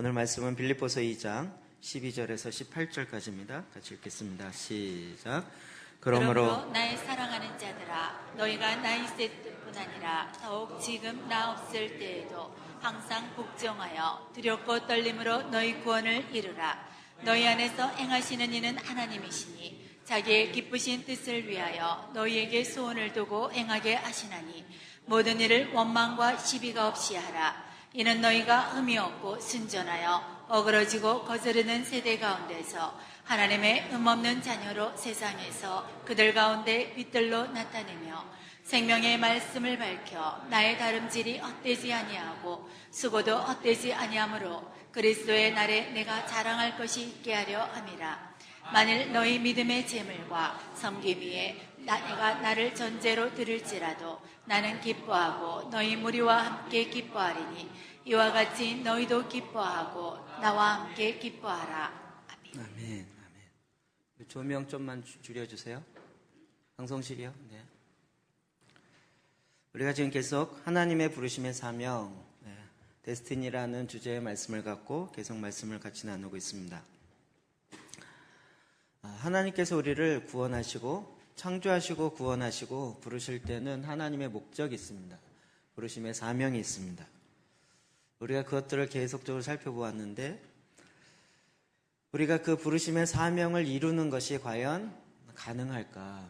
오늘 말씀은 빌립보서 2장 12절에서 18절까지입니다. 같이 읽겠습니다. 시작. 그러므로 나의 사랑하는 자들아, 너희가 나 있을 뿐 아니라 더욱 지금 나 없을 때에도 항상 복종하여 두렵고 떨림으로 너희 구원을 이루라. 너희 안에서 행하시는 이는 하나님이시니 자기의 기쁘신 뜻을 위하여 너희에게 소원을 두고 행하게 하시나니 모든 일을 원망과 시비가 없이 하라. 이는 너희가 흠이 없고 순전하여 어그러지고 거스르는 세대 가운데서 하나님의 흠없는 자녀로 세상에서 그들 가운데 빛들로 나타내며 생명의 말씀을 밝혀 나의 다름질이 헛되지 아니하고 수고도 헛되지 아니하므로 그리스도의 날에 내가 자랑할 것이 있게 하려 함이라. 만일 너희 믿음의 재물과 섬김 위에 내가 나를 전제로 들을지라도 나는 기뻐하고 너희 무리와 함께 기뻐하리니 이와 같이 너희도 기뻐하고 나와 함께 기뻐하라. 아멘. 아멘. 조명 좀만 줄여주세요. 방송실이요. 네. 우리가 지금 계속 하나님의 부르심의 사명, 데스티니라는 주제의 말씀을 갖고 계속 말씀을 같이 나누고 있습니다. 하나님께서 우리를 구원하시고 창조하시고 구원하시고 부르실 때는 하나님의 목적이 있습니다. 부르심의 사명이 있습니다. 우리가 그것들을 계속적으로 살펴보았는데 우리가 그 부르심의 사명을 이루는 것이 과연 가능할까?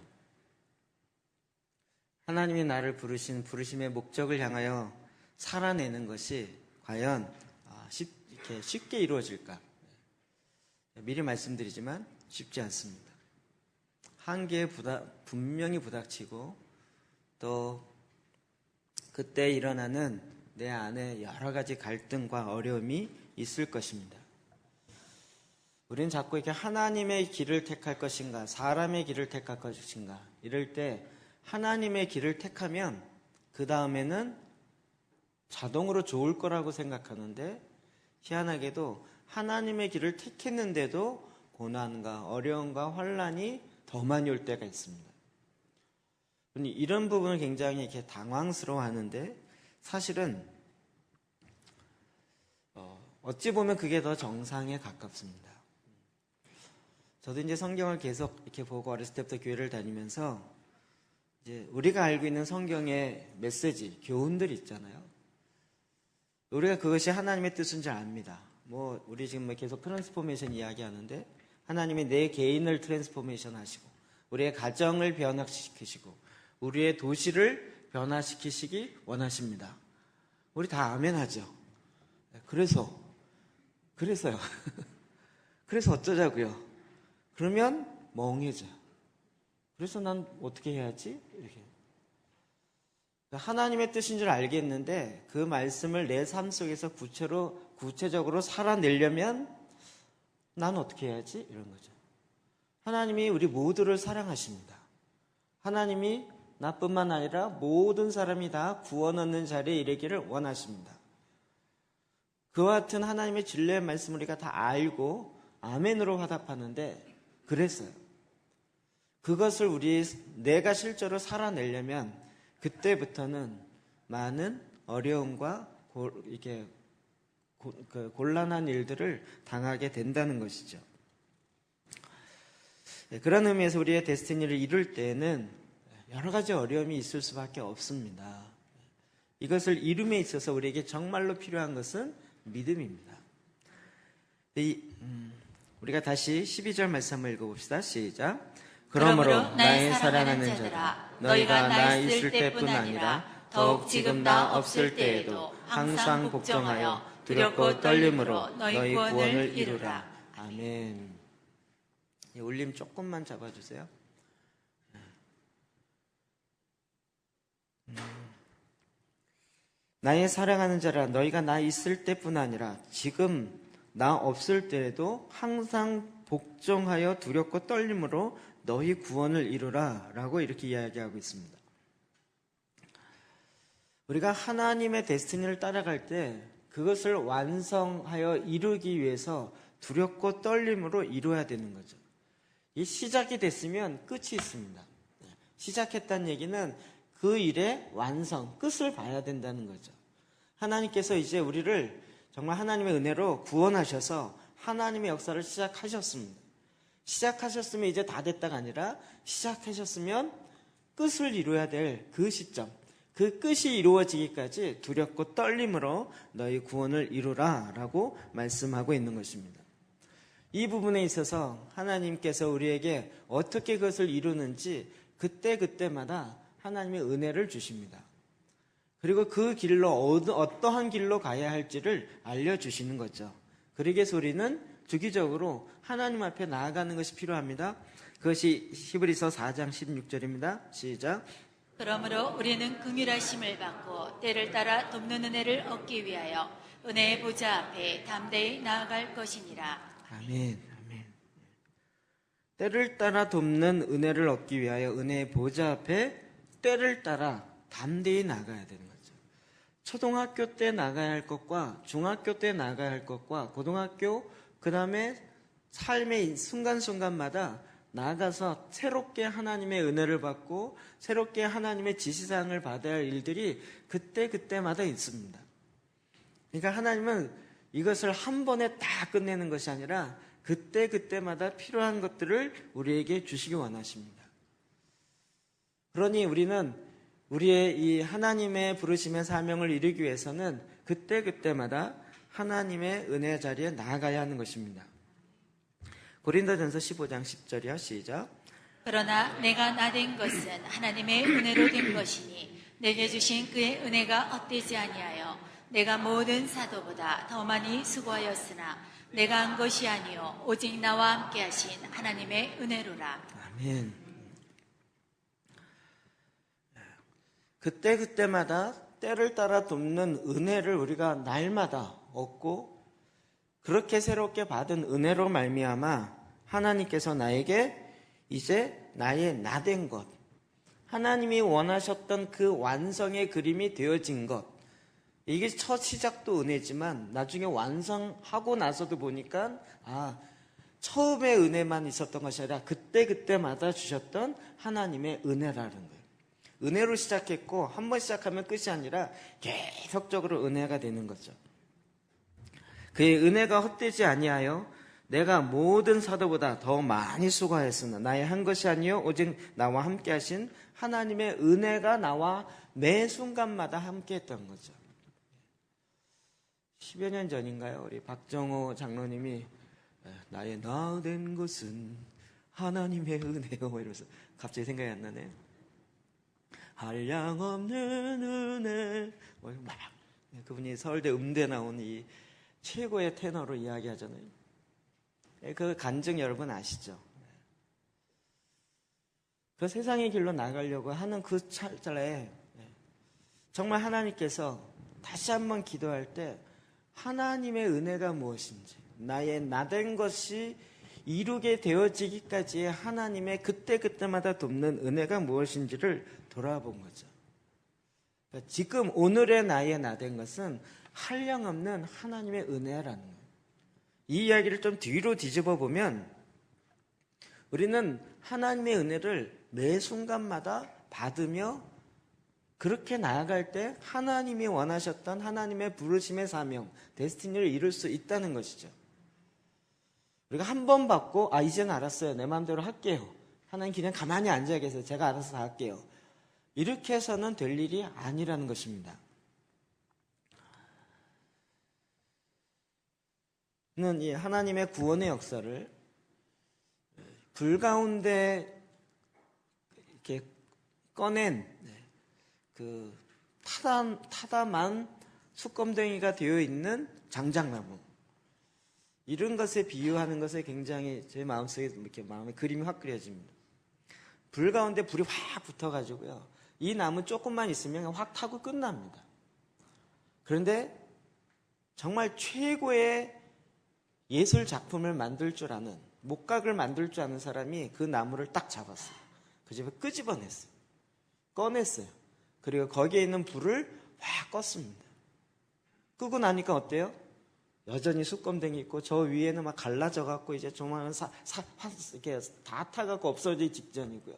하나님이 나를 부르신 부르심의 목적을 향하여 살아내는 것이 과연 이렇게 쉽게 이루어질까? 미리 말씀드리지만 쉽지 않습니다. 한계에 분명히 부닥치고 또 그때 일어나는 내 안에 여러 가지 갈등과 어려움이 있을 것입니다. 우리는 자꾸 이렇게 하나님의 길을 택할 것인가, 사람의 길을 택할 것인가, 이럴 때 하나님의 길을 택하면 그 다음에는 자동으로 좋을 거라고 생각하는데 희한하게도 하나님의 길을 택했는데도 고난과 어려움과 환난이 더 많이 올 때가 있습니다. 이런 부분을 굉장히 이렇게 당황스러워하는데 사실은 어찌 보면 그게 더 정상에 가깝습니다. 저도 이제 성경을 계속 이렇게 보고 어렸을 때부터 교회를 다니면서 이제 우리가 알고 있는 성경의 메시지, 교훈들이 있잖아요. 우리가 그것이 하나님의 뜻인 줄 압니다. 우리 지금 계속 트랜스포메이션 이야기하는데 하나님이 내 개인을 트랜스포메이션 하시고 우리의 가정을 변화시키시고 우리의 도시를 변화시키시기 원하십니다. 우리 다 아멘 하죠. 그래서요. 그래서 어쩌자고요. 그러면 멍해져요. 그래서 난 어떻게 해야지? 이렇게. 하나님의 뜻인 줄 알겠는데 그 말씀을 내 삶 속에서 구체적으로 살아내려면 난 어떻게 해야지? 이런 거죠. 하나님이 우리 모두를 사랑하십니다. 하나님이 나뿐만 아니라 모든 사람이 다 구원 얻는 자리에 이르기를 원하십니다. 그와 같은 하나님의 진리의 말씀을 우리가 다 알고 아멘으로 화답하는데 그랬어요. 그것을 내가 실제로 살아내려면 그때부터는 많은 어려움과 곤란한 일들을 당하게 된다는 것이죠. 그런 의미에서 우리의 데스티니를 이룰 때에는 여러 가지 어려움이 있을 수밖에 없습니다. 이것을 이룸에 있어서 우리에게 정말로 필요한 것은 믿음입니다. 우리가 다시 12절 말씀 한번 읽어봅시다. 시작. 그러므로 나의 사랑하는 자들아, 너희가 나 있을 때뿐 아니라 더욱 지금 나 없을 때에도 항상 복종하여 두렵고 떨림으로 너희 구원을 이루라. 아멘. 울림 조금만 잡아주세요. 나의 사랑하는 자라, 너희가 나 있을 때뿐 아니라 지금 나 없을 때에도 항상 복종하여 두렵고 떨림으로 너희 구원을 이루라 라고 이렇게 이야기하고 있습니다. 우리가 하나님의 데스티니를 따라갈 때 그것을 완성하여 이루기 위해서 두렵고 떨림으로 이루어야 되는 거죠. 이 시작이 됐으면 끝이 있습니다. 시작했다는 얘기는 그 일의 완성, 끝을 봐야 된다는 거죠. 하나님께서 이제 우리를 정말 하나님의 은혜로 구원하셔서 하나님의 역사를 시작하셨습니다. 시작하셨으면 이제 다 됐다가 아니라 시작하셨으면 끝을 이루어야 될 그 시점, 그 끝이 이루어지기까지 두렵고 떨림으로 너희 구원을 이루라 라고 말씀하고 있는 것입니다. 이 부분에 있어서 하나님께서 우리에게 어떻게 그것을 이루는지 그때그때마다 하나님의 은혜를 주십니다. 그리고 그 길로 어떠한 길로 가야 할지를 알려주시는 거죠. 그러기 위해서 우리는 주기적으로 하나님 앞에 나아가는 것이 필요합니다. 그것이 히브리서 4장 16절입니다. 시작. 그러므로 우리는 긍휼하심을 받고 때를 따라 돕는 은혜를 얻기 위하여 은혜의 보좌 앞에 담대히 나아갈 것이니라. 아멘. 때를 따라 돕는 은혜를 얻기 위하여 은혜의 보좌 앞에 때를 따라 담대히 나가야 되는 거죠. 초등학교 때 나가야 할 것과 중학교 때 나가야 할 것과 고등학교, 그 다음에 삶의 순간순간마다 나가서 새롭게 하나님의 은혜를 받고 새롭게 하나님의 지시사항을 받아야 할 일들이 그때마다 있습니다. 그러니까 하나님은 이것을 한 번에 다 끝내는 것이 아니라 그때마다 필요한 것들을 우리에게 주시기 원하십니다. 그러니 우리는 우리의 이 하나님의 부르심의 사명을 이루기 위해서는 그때마다 하나님의 은혜 자리에 나아가야 하는 것입니다. 고린도전서 15장 10절이요. 시작. 그러나 내가 나된 것은 하나님의 은혜로 된 것이니 내게 주신 그의 은혜가 헛되지 아니하여 내가 모든 사도보다 더 많이 수고하였으나 내가 한 것이 아니요 오직 나와 함께 하신 하나님의 은혜로라. 아멘. 그때마다 때를 따라 돕는 은혜를 우리가 날마다 얻고 그렇게 새롭게 받은 은혜로 말미암아 하나님께서 나에게 이제 나의 나된 것, 하나님이 원하셨던 그 완성의 그림이 되어진 것, 이게 첫 시작도 은혜지만 나중에 완성하고 나서도 보니까 처음에 은혜만 있었던 것이 아니라 그때마다 주셨던 하나님의 은혜라는 거예요. 은혜로 시작했고 한 번 시작하면 끝이 아니라 계속적으로 은혜가 되는 거죠. 그의 은혜가 헛되지 아니하여 내가 모든 사도보다 더 많이 수고하였으나 나의 한 것이 아니요 오직 나와 함께 하신 하나님의 은혜가 나와 매 순간마다 함께 했던 거죠. 10여 년 전인가요? 우리 박정호 장로님이 나의 나된 것은 하나님의 은혜요 이러면서 갑자기 생각이 안 나네요. 한량없는 은혜 막 그분이 서울대 음대 나온 이 최고의 테너로 이야기하잖아요. 그 간증 여러분 아시죠? 그 세상의 길로 나가려고 하는 그 찰나에 정말 하나님께서 다시 한번 기도할 때 하나님의 은혜가 무엇인지 나의 나된 것이 이루게 되어지기까지의 하나님의 그때마다 돕는 은혜가 무엇인지를 돌아본 거죠. 그러니까 지금 오늘의 나의 나된 것은 한량없는 하나님의 은혜라는 거예요. 이 이야기를 좀 뒤로 뒤집어 보면 우리는 하나님의 은혜를 매 순간마다 받으며 그렇게 나아갈 때 하나님이 원하셨던 하나님의 부르심의 사명, 데스티니를 이룰 수 있다는 것이죠. 우리가 한 번 받고 이제는 알았어요. 내 마음대로 할게요. 하나님 그냥 가만히 앉아 계세요. 제가 알아서 다 할게요. 이렇게 해서는 될 일이 아니라는 것입니다. 이 하나님의 구원의 역사를 불 가운데 이렇게 꺼낸 그 타담한 숯검댕이가 되어 있는 장작나무, 이런 것에 비유하는 것에 굉장히 제 마음속에 이렇게 마음에 그림이 확 그려집니다. 불 가운데 불이 확 붙어가지고요, 이 나무 조금만 있으면 확 타고 끝납니다. 그런데 정말 최고의 예술 작품을 만들 줄 아는, 목각을 만들 줄 아는 사람이 그 나무를 딱 잡았어요. 그 집에 끄집어냈어요. 꺼냈어요. 그리고 거기에 있는 불을 확 껐습니다. 끄고 나니까 어때요? 여전히 숯검댕이 있고 저 위에는 막 갈라져 갖고 이제 조만간 이렇게 다 타갖고 없어지기 직전이고요.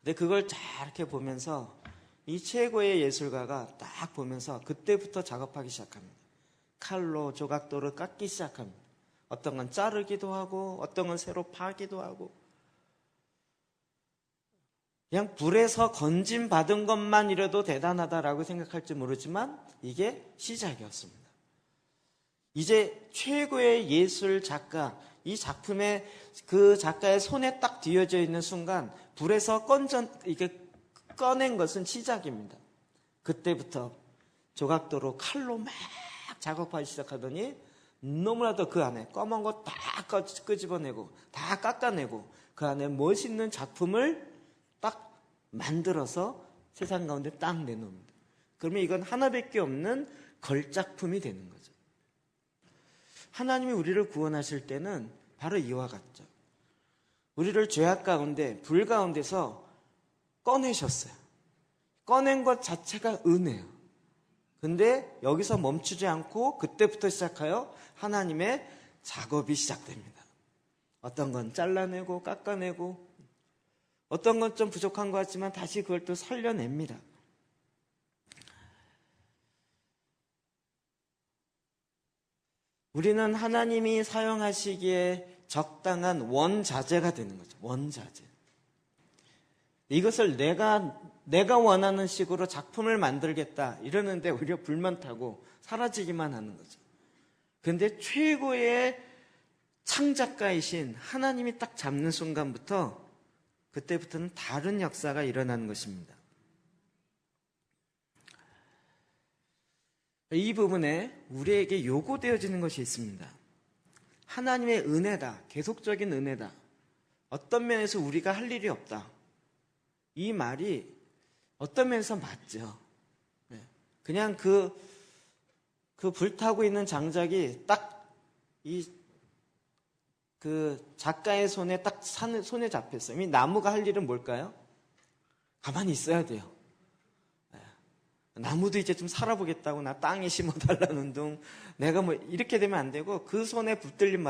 근데 그걸 잘 이렇게 보면서 이 최고의 예술가가 딱 보면서 그때부터 작업하기 시작합니다. 칼로 조각도를 깎기 시작합니다. 어떤 건 자르기도 하고 어떤 건 새로 파기도 하고 그냥 불에서 건짐받은 것만이라도 대단하다라고 생각할지 모르지만 이게 시작이었습니다. 이제 최고의 예술 작가, 이 작품에 그 작가의 손에 딱 뒤어져 있는 순간 불에서 이게 꺼낸 것은 시작입니다. 그때부터 조각도로 칼로 막 작업하기 시작하더니 너무나도 그 안에 검은 거 다 끄집어내고 다 깎아내고 그 안에 멋있는 작품을 딱 만들어서 세상 가운데 딱 내놓습니다. 그러면 이건 하나밖에 없는 걸작품이 되는 거죠. 하나님이 우리를 구원하실 때는 바로 이와 같죠. 우리를 죄악 가운데 불 가운데서 꺼내셨어요. 꺼낸 것 자체가 은혜예요. 근데 여기서 멈추지 않고 그때부터 시작하여 하나님의 작업이 시작됩니다. 어떤 건 잘라내고 깎아내고 어떤 건 좀 부족한 것 같지만 다시 그걸 또 살려냅니다. 우리는 하나님이 사용하시기에 적당한 원자재가 되는 거죠. 원자재. 이것을 내가 원하는 식으로 작품을 만들겠다 이러는데 오히려 불만 타고 사라지기만 하는 거죠. 그런데 최고의 창작가이신 하나님이 딱 잡는 순간부터 그때부터는 다른 역사가 일어나는 것입니다. 이 부분에 우리에게 요구되어지는 것이 있습니다. 하나님의 은혜다, 계속적인 은혜다. 어떤 면에서 우리가 할 일이 없다. 이 말이 어떤 면에서 맞죠. 그냥 그 불타고 있는 장작이 딱 그 작가의 손에 딱 손에 잡혔어요. 이 나무가 할 일은 뭘까요? 가만히 있어야 돼요. 나무도 이제 좀 살아보겠다고 나 땅에 심어달라는 둥 내가 뭐 이렇게 되면 안 되고 그 손에 붙들림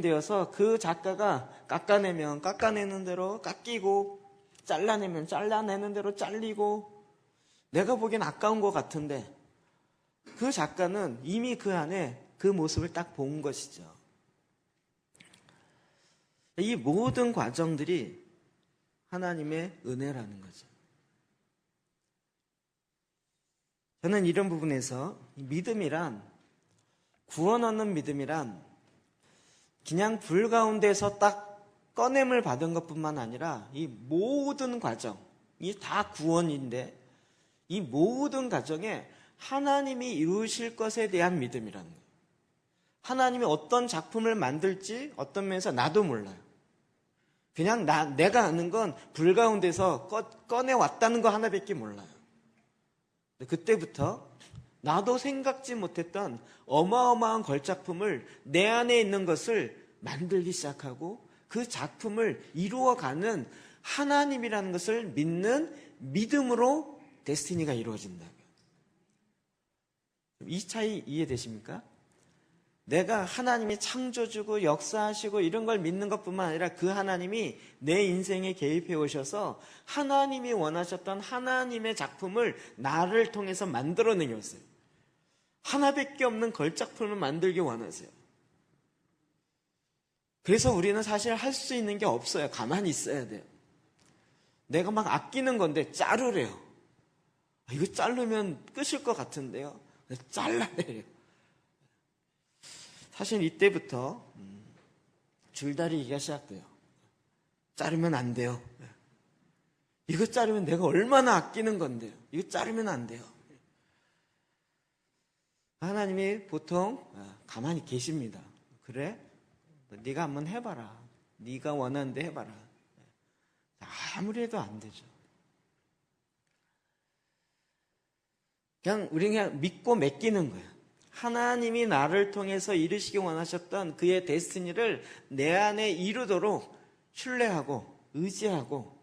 되어서 그 작가가 깎아내면 깎아내는 대로 깎이고 잘라내면 잘라내는 대로 잘리고 내가 보기엔 아까운 것 같은데 그 작가는 이미 그 안에 그 모습을 딱 본 것이죠. 이 모든 과정들이 하나님의 은혜라는 거죠. 저는 이런 부분에서 믿음이란 구원 얻는 믿음이란 그냥 불 가운데서 딱 꺼냄을 받은 것뿐만 아니라 이 모든 과정이 다 구원인데 이 모든 과정에 하나님이 이루실 것에 대한 믿음이라는 거예요. 하나님이 어떤 작품을 만들지 어떤 면에서 나도 몰라요. 그냥 내가 아는 건 불 가운데서 꺼내왔다는 거 하나밖에 몰라요. 그때부터 나도 생각지 못했던 어마어마한 걸작품을 내 안에 있는 것을 만들기 시작하고 그 작품을 이루어가는 하나님이라는 것을 믿는 믿음으로 데스티니가 이루어진다고요. 이 차이 이해되십니까? 내가 하나님이 창조주고 역사하시고 이런 걸 믿는 것뿐만 아니라 그 하나님이 내 인생에 개입해 오셔서 하나님이 원하셨던 하나님의 작품을 나를 통해서 만들어내셨어요. 하나밖에 없는 걸작품을 만들기 원하세요. 그래서 우리는 사실 할 수 있는 게 없어요. 가만히 있어야 돼요. 내가 막 아끼는 건데 자르래요. 이거 자르면 끝일 것 같은데요. 잘라내요. 사실 이때부터 줄다리기가 시작돼요. 자르면 안 돼요. 이거 자르면 내가 얼마나 아끼는 건데요. 이거 자르면 안 돼요. 하나님이 보통 가만히 계십니다. 그래? 네가 한번 해봐라. 네가 원하는 데 해봐라. 아무리 해도 안 되죠. 우리 그냥 믿고 맡기는 거예요. 하나님이 나를 통해서 이루시기 원하셨던 그의 데스티니를 내 안에 이루도록 신뢰하고 의지하고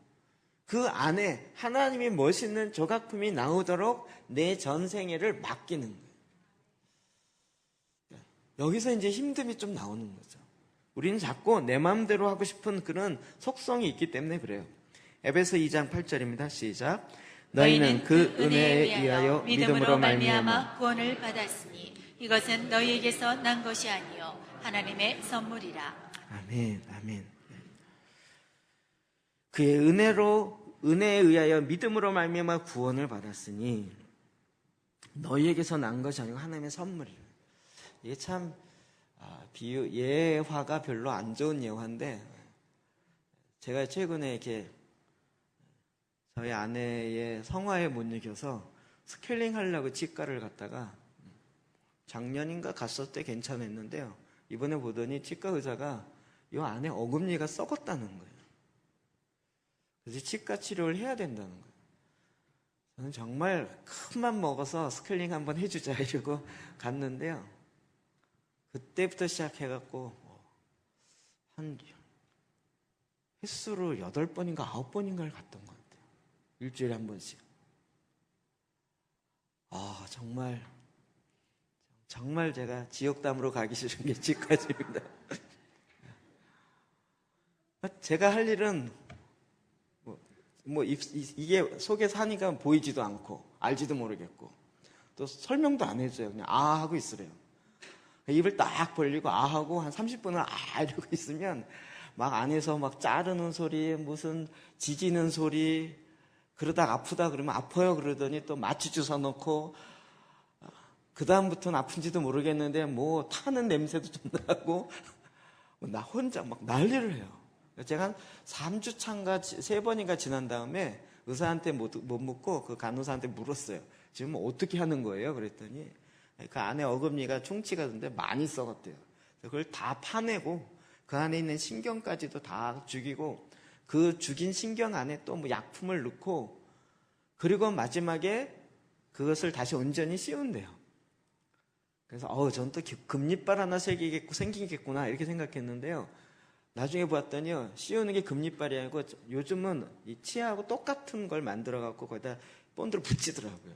그 안에 하나님이 멋있는 조각품이 나오도록 내 전생애를 맡기는 거예요. 여기서 이제 힘듦이 좀 나오는 거죠. 우리는 자꾸 내 마음대로 하고 싶은 그런 속성이 있기 때문에 그래요. 에베소 2장 8절입니다. 시작. 너희는 그 은혜에 의하여 믿음으로 말미암아 구원을 받았으니 이것은 너희에게서 난 것이 아니요 하나님의 선물이라. 아멘, 아멘. 그의 은혜에 의하여 믿음으로 말미암아 구원을 받았으니 너희에게서 난 것이 아니고 하나님의 선물이라. 이게 참 예화가 별로 안 좋은 예화인데, 제가 최근에 이렇게 저희 아내의 성화에 못 이겨서 스케일링 하려고 치과를 갔다가 작년인가 갔을 때 괜찮았는데요. 이번에 보더니 치과 의사가 이 안에 어금니가 썩었다는 거예요. 그래서 치과 치료를 해야 된다는 거예요. 저는 정말 큰 맘 먹어서 스케일링 한번 해주자 이러고 갔는데요. 그때부터 시작해갖고 한 횟수로 8번인가 9번인가를 갔던 것 같아요. 일주일에 한 번씩. 정말 제가 지옥담으로 가기 싫은 게 치과집입니다. 제가 할 일은 이게 속에서 하니까 보이지도 않고 알지도 모르겠고 또 설명도 안 해줘요. 그냥 하고 있으래요. 입을 딱 벌리고 하고 한 30분을 이러고 있으면 막 안에서 막 자르는 소리, 무슨 지지는 소리, 그러다 아프다 그러면 아파요 그러더니 또 마취 주사 놓고, 그 다음부터는 아픈지도 모르겠는데 뭐 타는 냄새도 좀 나고 나 혼자 막 난리를 해요. 제가 한 3주 차인가 3번인가 지난 다음에 의사한테 못 묻고 그 간호사한테 물었어요. 지금 어떻게 하는 거예요? 그랬더니 그 안에 어금니가 충치가 있는데 많이 썩었대요. 그걸 다 파내고 그 안에 있는 신경까지도 다 죽이고 그 죽인 신경 안에 또 뭐 약품을 넣고 그리고 마지막에 그것을 다시 온전히 씌운대요. 그래서 전 또 금리빨 하나 생기겠구나 이렇게 생각했는데요. 나중에 보았더니요, 씌우는 게 금리빨이 아니고 요즘은 이 치아하고 똑같은 걸 만들어 갖고 거기다 본드를 붙이더라고요.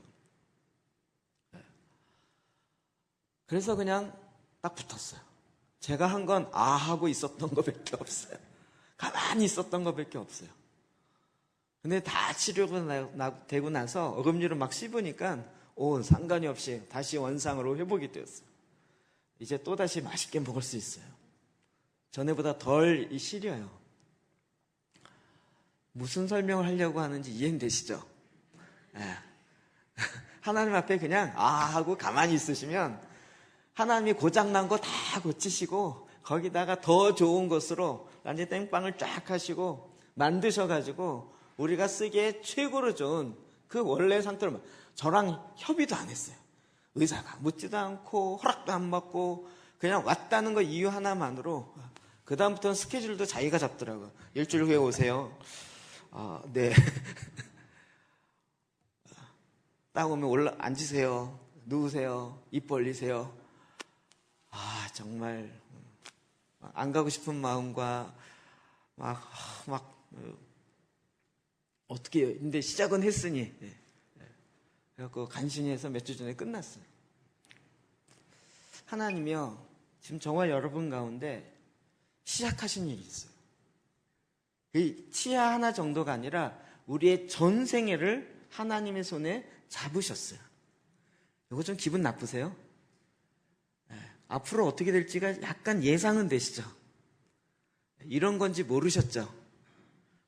그래서 그냥 딱 붙었어요. 제가 한 건 하고 있었던 것밖에 없어요. 가만히 있었던 것밖에 없어요. 근데 다 치료가 되고 나서 어금니를 막 씹으니까 상관이 없이 다시 원상으로 회복이 되었어요. 이제 또다시 맛있게 먹을 수 있어요. 전에보다 덜 시려요. 무슨 설명을 하려고 하는지 이해되시죠? 하나님 앞에 그냥 하고 가만히 있으시면 하나님이 고장난 거 다 고치시고 거기다가 더 좋은 것으로 완전 땡빵을 쫙 하시고 만드셔가지고 우리가 쓰기에 최고로 좋은 그 원래 상태로 저랑 협의도 안 했어요. 의사가 묻지도 않고 허락도 안 받고 그냥 왔다는 거 이유 하나만으로 그 다음부터는 스케줄도 자기가 잡더라고요. 일주일 후에 오세요. 네. 딱 오면 앉으세요. 누우세요. 입 벌리세요. 정말 안 가고 싶은 마음과 어떻게 해요? 근데 시작은 했으니 그래갖고 간신히 해서 몇 주 전에 끝났어요. 하나님이요, 지금 정말 여러분 가운데 시작하신 일이 있어요. 이 치아 하나 정도가 아니라 우리의 전생애를 하나님의 손에 잡으셨어요. 이거 좀 기분 나쁘세요? 앞으로 어떻게 될지가 약간 예상은 되시죠? 이런 건지 모르셨죠?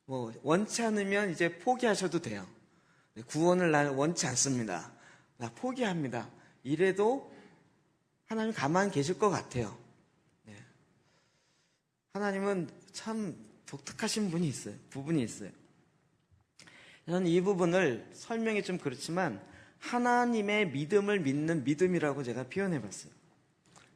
원치 않으면 이제 포기하셔도 돼요. 구원을 나는 원치 않습니다. 나 포기합니다. 이래도 하나님 가만히 계실 것 같아요. 하나님은 참 독특하신 부분이 있어요. 저는 이 부분을 설명이 좀 그렇지만 하나님의 믿음을 믿는 믿음이라고 제가 표현해 봤어요.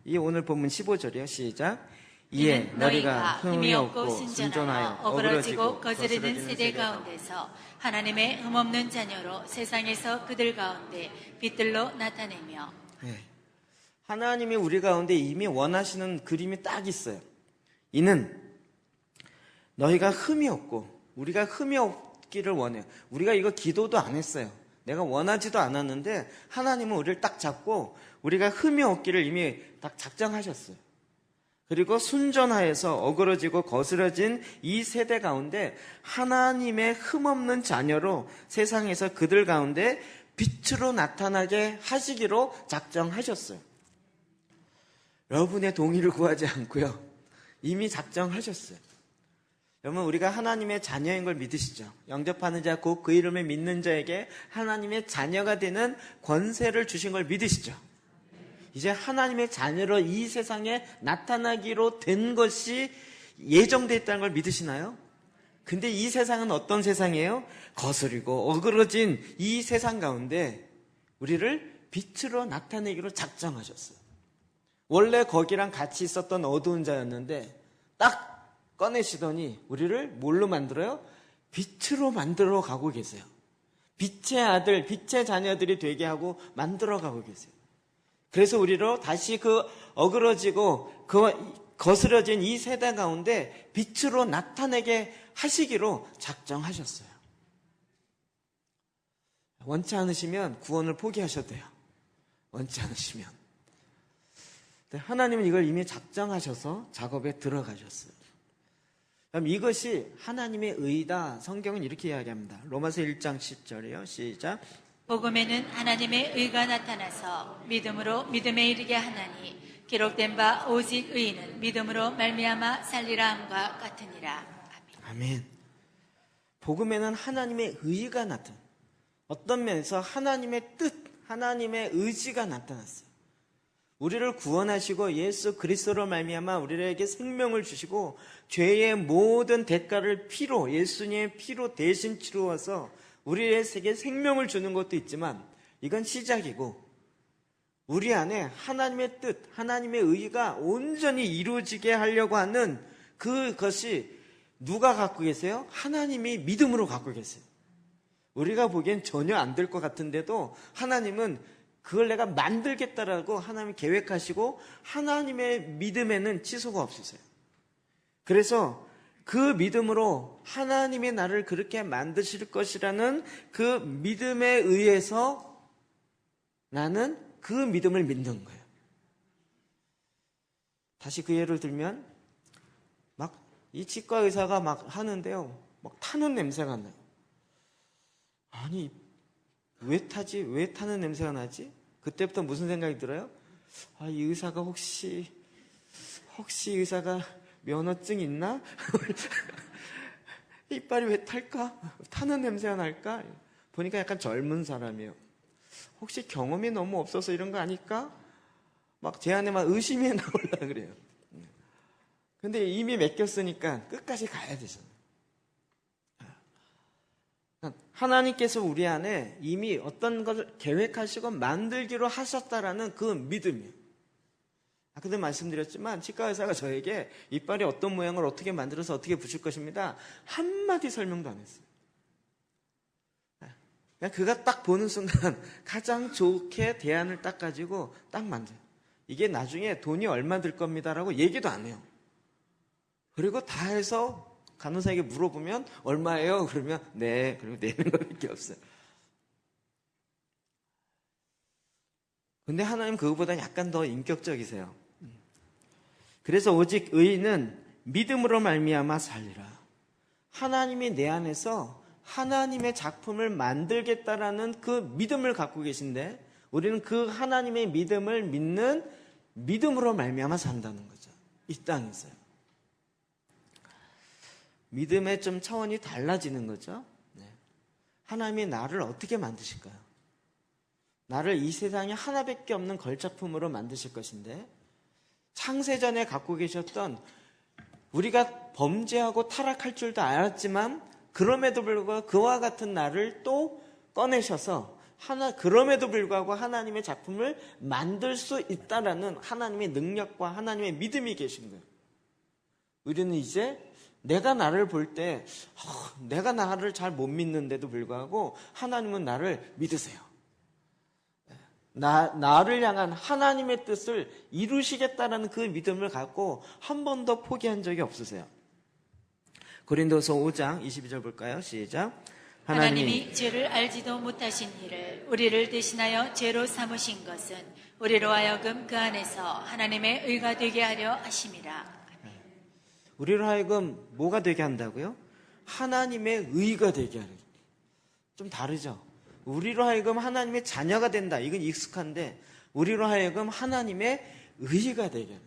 이게 오늘 본문 15절이요. 시작. 이에 너희가 흠이 없고 순전하여 어그러지고 거스르는 세대 가운데서 하나님의 흠없는 자녀로 세상에서 그들 가운데 빛들로 나타내며. 하나님이 우리 가운데 이미 원하시는 그림이 딱 있어요. 이는 너희가 흠이 없고, 우리가 흠이 없기를 원해요. 우리가 이거 기도도 안 했어요. 내가 원하지도 않았는데 하나님은 우리를 딱 잡고 우리가 흠이 없기를 이미 딱 작정하셨어요. 그리고 순전하여서 어그러지고 거스러진 이 세대 가운데 하나님의 흠없는 자녀로 세상에서 그들 가운데 빛으로 나타나게 하시기로 작정하셨어요. 여러분의 동의를 구하지 않고요. 이미 작정하셨어요. 여러분, 우리가 하나님의 자녀인 걸 믿으시죠? 영접하는 자, 곧 그 이름을 믿는 자에게 하나님의 자녀가 되는 권세를 주신 걸 믿으시죠? 이제 하나님의 자녀로 이 세상에 나타나기로 된 것이 예정되어 있다는 걸 믿으시나요? 근데 이 세상은 어떤 세상이에요? 거스리고 어그러진 이 세상 가운데 우리를 빛으로 나타내기로 작정하셨어요. 원래 거기랑 같이 있었던 어두운 자였는데 딱 꺼내시더니 우리를 뭘로 만들어요? 빛으로 만들어 가고 계세요. 빛의 아들, 빛의 자녀들이 되게 하고 만들어 가고 계세요. 그래서 우리로 다시 그 어그러지고 그 거스려진 이 세대 가운데 빛으로 나타내게 하시기로 작정하셨어요. 원치 않으시면 구원을 포기하셔도 돼요. 원치 않으시면. 하나님은 이걸 이미 작정하셔서 작업에 들어가셨어요. 그럼 이것이 하나님의 의다. 성경은 이렇게 이야기합니다. 로마서 1장 10절이요. 시작. 복음에는 하나님의 의가 나타나서 믿음으로 믿음에 이르게 하나니 기록된 바 오직 의인은 믿음으로 말미암아 살리라 함과 같으니라. 아멘. 복음에는 하나님의 의가 나타나. 어떤 면에서 하나님의 뜻, 하나님의 의지가 나타났어요. 우리를 구원하시고 예수 그리스도로 말미암아 우리에게 생명을 주시고 죄의 모든 대가를 피로, 예수님의 피로 대신 치루어서 우리에게 생명을 주는 것도 있지만 이건 시작이고 우리 안에 하나님의 뜻, 하나님의 의가 온전히 이루어지게 하려고 하는 그것이 누가 갖고 계세요? 하나님이 믿음으로 갖고 계세요. 우리가 보기엔 전혀 안 될 것 같은데도 하나님은 그걸 내가 만들겠다라고 하나님이 계획하시고 하나님의 믿음에는 취소가 없으세요. 그래서 그 믿음으로 하나님이 나를 그렇게 만드실 것이라는 그 믿음에 의해서 나는 그 믿음을 믿는 거예요. 다시 그 예를 들면 막 이 치과 의사가 막 하는데요. 막 타는 냄새가 나요. 아니 왜 타지? 왜 타는 냄새가 나지? 그때부터 무슨 생각이 들어요? 아, 이 의사가 혹시 의사가 면허증 있나? 이빨이 왜 탈까? 타는 냄새가 날까? 보니까 약간 젊은 사람이에요. 혹시 경험이 너무 없어서 이런 거 아닐까? 막 제 안에 막 의심이 나오려고 그래요. 근데 이미 맡겼으니까 끝까지 가야 되잖아요. 하나님께서 우리 안에 이미 어떤 것을 계획하시고 만들기로 하셨다라는 그 믿음이에요. 아까도 말씀드렸지만 치과 의사가 저에게 이빨이 어떤 모양을 어떻게 만들어서 어떻게 붙일 것입니다. 한마디 설명도 안 했어요. 그냥 그가 딱 보는 순간 가장 좋게 대안을 딱 가지고 딱 만들어요. 이게 나중에 돈이 얼마 들 겁니다라고 얘기도 안 해요. 그리고 다 해서 간호사에게 물어보면 얼마예요? 그러면 네. 그리고 내는 것밖에 없어요. 근데 하나님 그거보다 약간 더 인격적이세요. 그래서 오직 의인은 믿음으로 말미암아 살리라. 하나님이 내 안에서 하나님의 작품을 만들겠다라는 그 믿음을 갖고 계신데 우리는 그 하나님의 믿음을 믿는 믿음으로 말미암아 산다는 거죠. 이 땅에서요. 믿음의 좀 차원이 달라지는 거죠. 네. 하나님이 나를 어떻게 만드실까요? 나를 이 세상에 하나밖에 없는 걸작품으로 만드실 것인데 창세전에 갖고 계셨던 우리가 범죄하고 타락할 줄도 알았지만 그럼에도 불구하고 그와 같은 나를 또 꺼내셔서 그럼에도 불구하고 하나님의 작품을 만들 수 있다라는 하나님의 능력과 하나님의 믿음이 계신 거예요. 우리는 이제 내가 나를 볼 때 내가 나를 잘 못 믿는데도 불구하고 하나님은 나를 믿으세요. 나를 향한 하나님의 뜻을 이루시겠다라는 그 믿음을 갖고 한 번도 포기한 적이 없으세요. 고린도서 5장 22절 볼까요? 시작. 하나님이 죄를 알지도 못하신 이를 우리를 대신하여 죄로 삼으신 것은 우리로 하여금 그 안에서 하나님의 의가 되게 하려 하심이라. 우리로 하여금 뭐가 되게 한다고요? 하나님의 의가 되게 하는. 좀 다르죠? 우리로 하여금 하나님의 자녀가 된다. 이건 익숙한데 우리로 하여금 하나님의 의의가 되게 하는.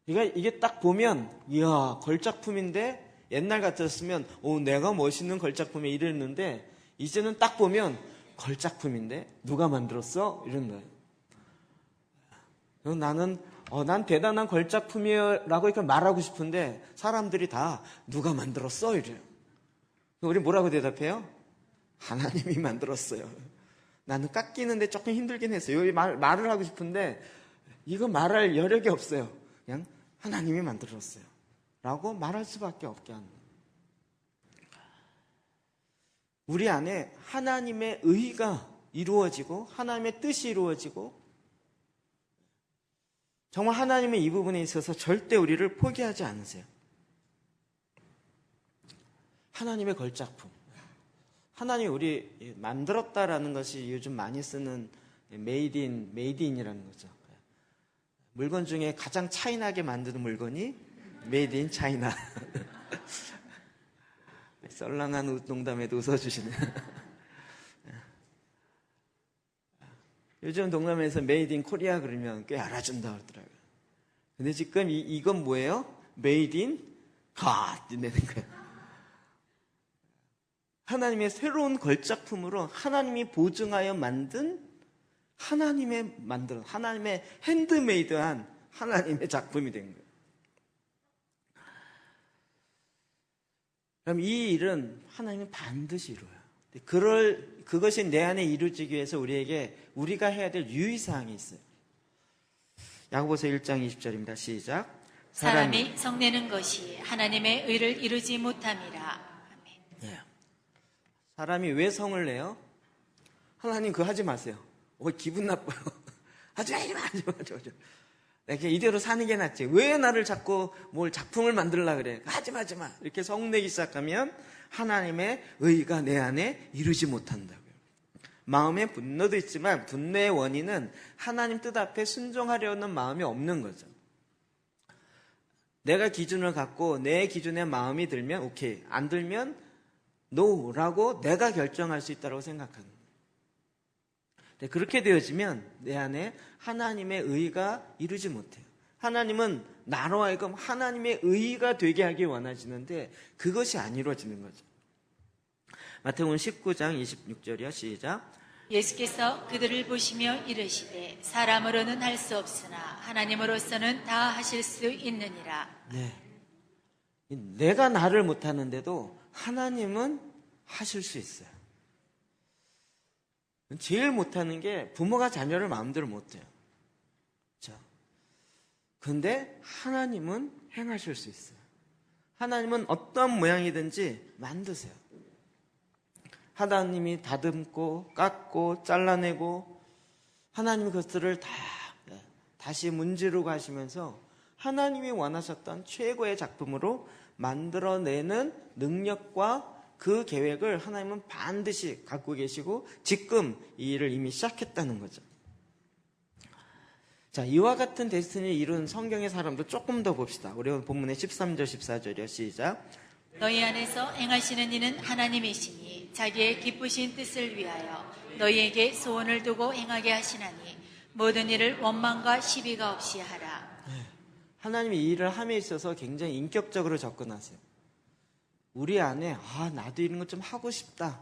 그러니까 이게 딱 보면 이야 걸작품인데 옛날 같았으면 내가 멋있는 걸작품에 이랬는데 이제는 딱 보면 걸작품인데 누가 만들었어? 이런 거예요. 나는 난 대단한 걸작품이라고 이렇게 말하고 싶은데 사람들이 다 누가 만들었어? 이래요. 우리 뭐라고 대답해요? 하나님이 만들었어요. 나는 깎이는데 조금 힘들긴 했어요. 여기 말을 하고 싶은데 이거 말할 여력이 없어요. 그냥 하나님이 만들었어요. 라고 말할 수밖에 없게 하는 거예요. 우리 안에 하나님의 의가 이루어지고 하나님의 뜻이 이루어지고 정말 하나님의 이 부분에 있어서 절대 우리를 포기하지 않으세요. 하나님의 걸작품. 하나님이 우리 만들었다라는 것이 요즘 많이 쓰는 메이드인이라는 거죠. 물건 중에 가장 차이나게 만드는 물건이 메이드 인 차이나. 썰렁한 농담에도 웃어주시네. 요즘 동남아에서 메이드 인 코리아 그러면 꽤 알아준다 그러더라고요. 근데 지금 이건 뭐예요? 메이드 인 갓 내는 거예요. 하나님의 새로운 걸작품으로 하나님이 보증하여 만든 하나님의 핸드메이드한 하나님의 작품이 된 거예요. 그럼 이 일은 하나님은 반드시 이루어요. 그것이 내 안에 이루어지기 위해서 우리가 해야 될 유의사항이 있어요. 야고보서 1장 20절입니다. 시작. 사람이 성내는 것이 하나님의 의를 이루지 못함이라. 네. 사람이 왜 성을 내요? 하나님 그거 하지 마세요. 기분 나빠요. 하지 마. 내가 이대로 사는 게 낫지. 왜 나를 자꾸 뭘 작품을 만들려고 그래? 하지 마. 이렇게 성내기 시작하면 하나님의 의가 내 안에 이루지 못한다고요. 마음에 분노도 있지만 분노의 원인은 하나님 뜻 앞에 순종하려는 마음이 없는 거죠. 내가 기준을 갖고 내 기준에 마음이 들면 오케이, 안 들면 노라고 내가 결정할 수 있다고 생각하는 거예요. 그렇게 되어지면 내 안에 하나님의 의가 이루지 못해요. 하나님은 나로 하여금 하나님의 의가 되게 하기 원하시는데 그것이 안 이루어지는 거죠. 마태복음 19장 26절이요. 시작. 예수께서 그들을 보시며 이르시되 사람으로는 할 수 없으나 하나님으로서는 다 하실 수 있느니라. 네. 내가 나를 못하는데도 하나님은 하실 수 있어요. 제일 못하는 게 부모가 자녀를 마음대로 못해요. 그렇죠? 그런데 하나님은 행하실 수 있어요. 하나님은 어떤 모양이든지 만드세요. 하나님이 다듬고 깎고 잘라내고 하나님이 그것들을 다시 문지르고 하시면서 하나님이 원하셨던 최고의 작품으로 만들어내는 능력과 그 계획을 하나님은 반드시 갖고 계시고 지금 이 일을 이미 시작했다는 거죠. 자, 이와 같은 데스티니를 이룬 성경의 사람도 조금 더 봅시다. 우리 본문의 13절 14절이요. 시작. 너희 안에서 행하시는 이는 하나님이시니 자기의 기쁘신 뜻을 위하여 너희에게 소원을 두고 행하게 하시나니 모든 일을 원망과 시비가 없이 하라. 하나님이 이 일을 함에 있어서 굉장히 인격적으로 접근하세요. 우리 안에 나도 이런 것 좀 하고 싶다.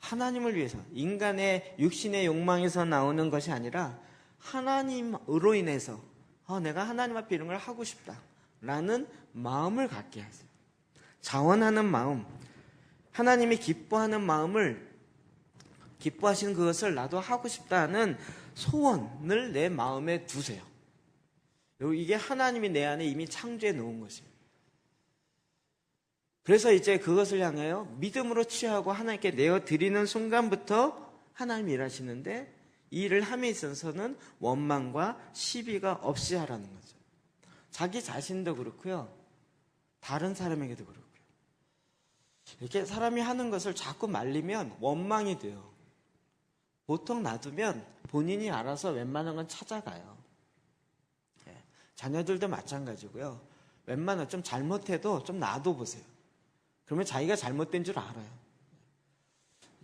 하나님을 위해서 인간의 육신의 욕망에서 나오는 것이 아니라 하나님으로 인해서 내가 하나님 앞에 이런 걸 하고 싶다라는 마음을 갖게 하세요. 자원하는 마음, 하나님이 기뻐하는 마음을 기뻐하시는 그것을 나도 하고 싶다는 소원을 내 마음에 두세요. 이게 하나님이 내 안에 이미 창조해 놓은 것이에요. 그래서 이제 그것을 향하여 믿음으로 취하고 하나님께 내어드리는 순간부터 하나님이 일하시는데 이 일을 함에 있어서는 원망과 시비가 없이 하라는 거죠. 자기 자신도 그렇고요. 다른 사람에게도 그렇고요. 이렇게 사람이 하는 것을 자꾸 말리면 원망이 돼요. 보통 놔두면 본인이 알아서 웬만한 건 찾아가요. 자녀들도 마찬가지고요. 웬만한 좀 잘못해도 좀 놔둬보세요. 그러면 자기가 잘못된 줄 알아요.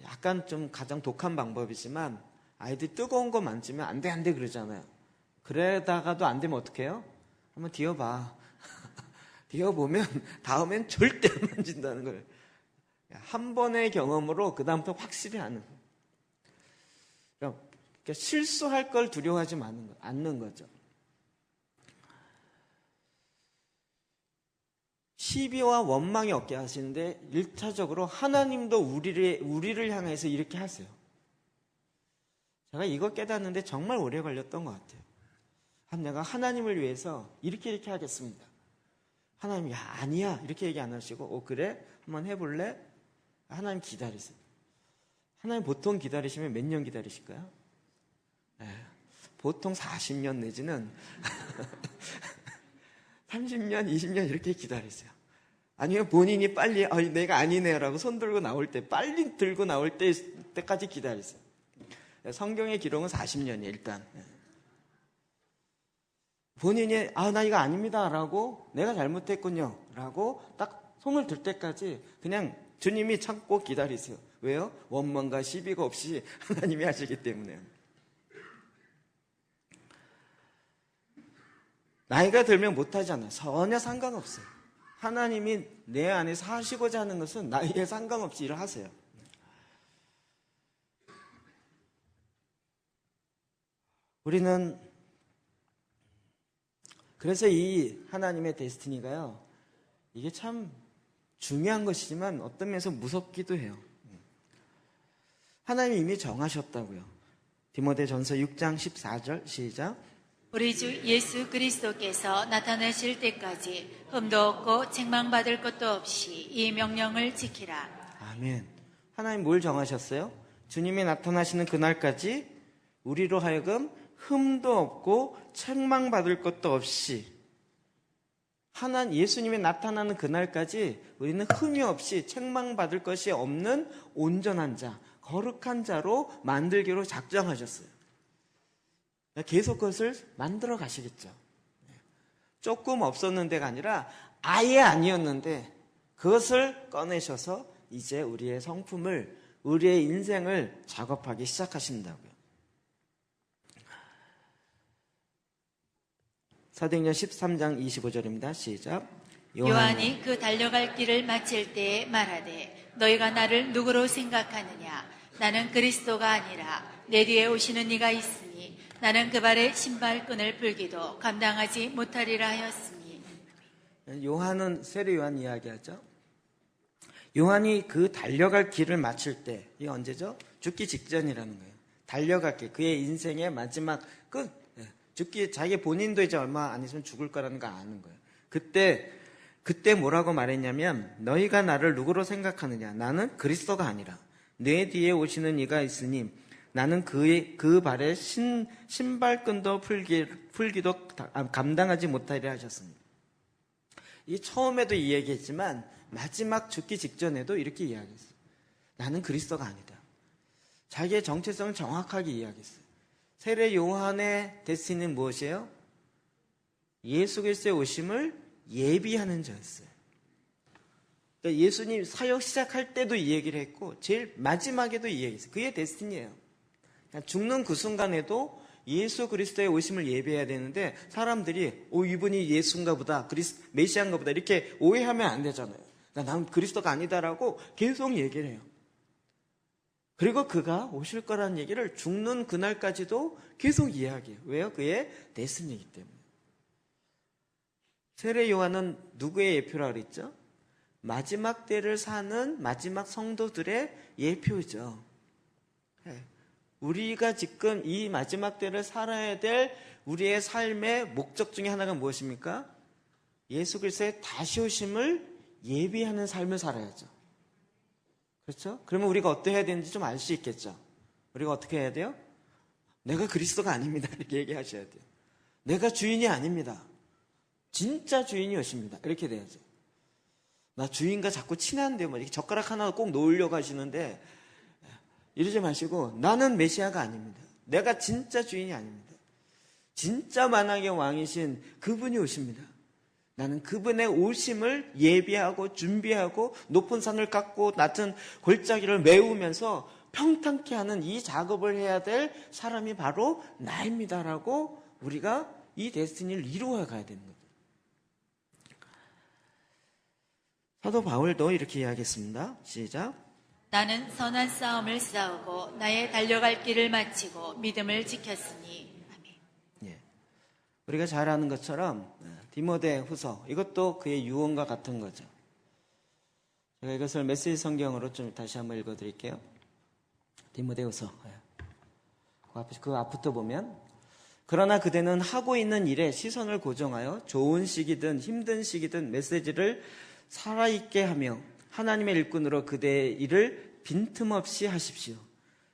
약간 좀 가장 독한 방법이지만 아이들이 뜨거운 거 만지면 안 돼 그러잖아요. 그러다가도 안 되면 어떡해요? 한번 뒤어봐. 뒤어보면 다음엔 절대 안 만진다는 거예요. 한 번의 경험으로 그 다음부터 확실히 아는 거예요. 그러니까 실수할 걸 두려워하지 않는 거죠. 시비와 원망이 없게 하시는데 1차적으로 하나님도 우리를 향해서 이렇게 하세요. 제가 이거 깨닫는데 정말 오래 걸렸던 것 같아요. 내가 하나님을 위해서 이렇게 하겠습니다. 하나님, 야, 아니야. 이렇게 얘기 안 하시고, 그래? 한번 해볼래? 하나님 기다리세요. 하나님 보통 기다리시면 몇 년 기다리실까요? 보통 40년 내지는 30년, 20년 이렇게 기다리세요. 아니면 본인이 빨리, 내가 아니네라고 손 들고 나올 때, 빨리 들고 나올 때까지 기다리세요. 성경의 기록은 40년이에요, 일단. 본인이, 나 이거 아닙니다. 라고, 내가 잘못했군요. 라고 딱 손을 들 때까지 그냥 주님이 참고 기다리세요. 왜요? 원망과 시비가 없이 하나님이 하시기 때문에. 나이가 들면 못하잖아요. 전혀 상관없어요. 하나님이 내 안에 사시고자 하는 것은 나이에 상관없이 일을 하세요. 우리는 그래서 이 하나님의 데스티니가요, 이게 참 중요한 것이지만 어떤 면에서 무섭기도 해요. 하나님이 이미 정하셨다고요. 디모데전서 6장 14절 시작. 우리 주 예수 그리스도께서 나타나실 때까지 흠도 없고 책망받을 것도 없이 이 명령을 지키라. 아멘. 하나님 뭘 정하셨어요? 주님이 나타나시는 그날까지 우리로 하여금 흠도 없고 책망받을 것도 없이, 예수님이 나타나는 그날까지 우리는 흠이 없이 책망받을 것이 없는 온전한 자, 거룩한 자로 만들기로 작정하셨어요. 계속 그것을 만들어 가시겠죠. 조금 없었는 데가 아니라 아예 아니었는데 그것을 꺼내셔서 이제 우리의 성품을, 우리의 인생을 작업하기 시작하신다고요. 사도행전 13장 25절입니다. 시작. 요한이 그 달려갈 길을 마칠 때에 말하되 너희가 나를 누구로 생각하느냐? 나는 그리스도가 아니라 내 뒤에 오시는 이가 있으니 나는 그 발에 신발끈을 풀기도 감당하지 못하리라 하였으니. 요한은 세례 요한 이야기하죠. 요한이 그 달려갈 길을 마칠 때, 이게 언제죠? 죽기 직전이라는 거예요. 달려갈 길, 그의 인생의 마지막 끝. 자기 본인도 이제 얼마 안 있으면 죽을 거라는 걸 아는 거예요. 그때 뭐라고 말했냐면, 너희가 나를 누구로 생각하느냐? 나는 그리스도가 아니라 내 뒤에 오시는 이가 있으니 나는 그 발에 신발끈도 풀기도 감당하지 못하리라 하셨습니다. 이 처음에도 이 얘기했지만 마지막 죽기 직전에도 이렇게 이야기했어요. 나는 그리스도가 아니다. 자기의 정체성을 정확하게 이야기했어요. 세례 요한의 데스티니는 무엇이에요? 예수 그리스도의 오심을 예비하는 자였어요. 그러니까 예수님 사역 시작할 때도 이 얘기를 했고 제일 마지막에도 이 얘기했어요. 그게 데스티니예요. 그러니까 죽는 그 순간에도 예수 그리스도의 오심을 예배해야 되는데 사람들이 이분이 예수인가 보다, 메시아인가 보다 이렇게 오해하면 안 되잖아요. 난 그리스도가 아니다라고 계속 얘기를 해요. 그리고 그가 오실 거라는 얘기를 죽는 그날까지도 계속 이야기해요. 왜요? 그의 데스티니이기 때문에. 세례 요한은 누구의 예표라고 그랬죠? 마지막 때를 사는 마지막 성도들의 예표죠. 우리가 지금 이 마지막 때를 살아야 될 우리의 삶의 목적 중에 하나가 무엇입니까? 예수 그리스도의 다시 오심을 예비하는 삶을 살아야죠. 그렇죠? 그러면 우리가 어떻게 해야 되는지 좀 알 수 있겠죠. 우리가 어떻게 해야 돼요? 내가 그리스도가 아닙니다. 이렇게 얘기하셔야 돼요. 내가 주인이 아닙니다. 진짜 주인이 오십니다. 이렇게 돼야죠. 나 주인과 자꾸 친한데 뭐 이렇게 젓가락 하나 꼭 놓으려고 하시는데 이러지 마시고 나는 메시아가 아닙니다. 내가 진짜 주인이 아닙니다. 진짜 만왕의 왕이신 그분이 오십니다. 나는 그분의 오심을 예비하고 준비하고 높은 산을 깎고 낮은 골짜기를 메우면서 평탄케 하는 이 작업을 해야 될 사람이 바로 나입니다라고 우리가 이 데스티니를 이루어 가야 되는 거죠. 사도 바울도 이렇게 이야기했습니다. 시작. 나는 선한 싸움을 싸우고 나의 달려갈 길을 마치고 믿음을 지켰으니. 아멘. 예. 우리가 잘 아는 것처럼 디모데후서 이것도 그의 유언과 같은 거죠. 제가 이것을 메시지 성경으로 좀 다시 한번 읽어드릴게요. 디모데후서 그 앞부터 보면 그러나 그대는 하고 있는 일에 시선을 고정하여 좋은 시기든 힘든 시기든 메시지를 살아있게 하며 하나님의 일꾼으로 그대의 일을 빈틈없이 하십시오.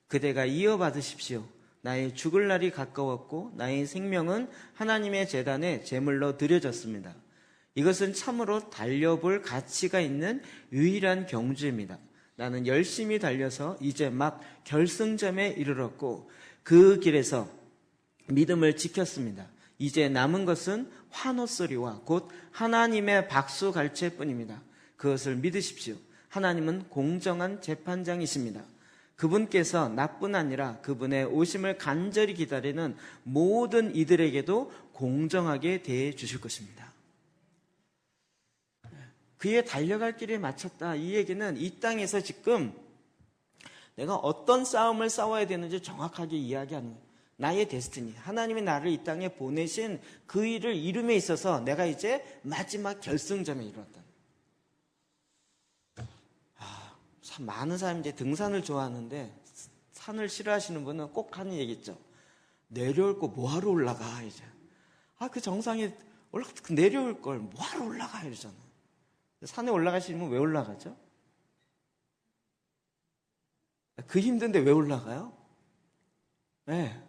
그대가 이어받으십시오. 나의 죽을 날이 가까웠고 나의 생명은 하나님의 제단에 제물로 드려졌습니다. 이것은 참으로 달려볼 가치가 있는 유일한 경주입니다. 나는 열심히 달려서 이제 막 결승점에 이르렀고 그 길에서 믿음을 지켰습니다. 이제 남은 것은 환호소리와 곧 하나님의 박수갈채뿐입니다. 그것을 믿으십시오. 하나님은 공정한 재판장이십니다. 그분께서 나뿐 아니라 그분의 오심을 간절히 기다리는 모든 이들에게도 공정하게 대해 주실 것입니다. 그의 달려갈 길에 마쳤다. 이 얘기는 이 땅에서 지금 내가 어떤 싸움을 싸워야 되는지 정확하게 이야기하는 거예요. 나의 데스티니, 하나님이 나를 이 땅에 보내신 그 일을 이룸에 있어서 내가 이제 마지막 결승점에 이르렀다. 많은 사람이 이제 등산을 좋아하는데 산을 싫어하시는 분은 꼭 하는 얘기 있죠. 내려올 거 뭐하러 올라가 이제. 그 정상에 내려올 걸 뭐하러 올라가 이러잖아요. 산에 올라가시면 왜 올라가죠? 그 힘든데 왜 올라가요? 네.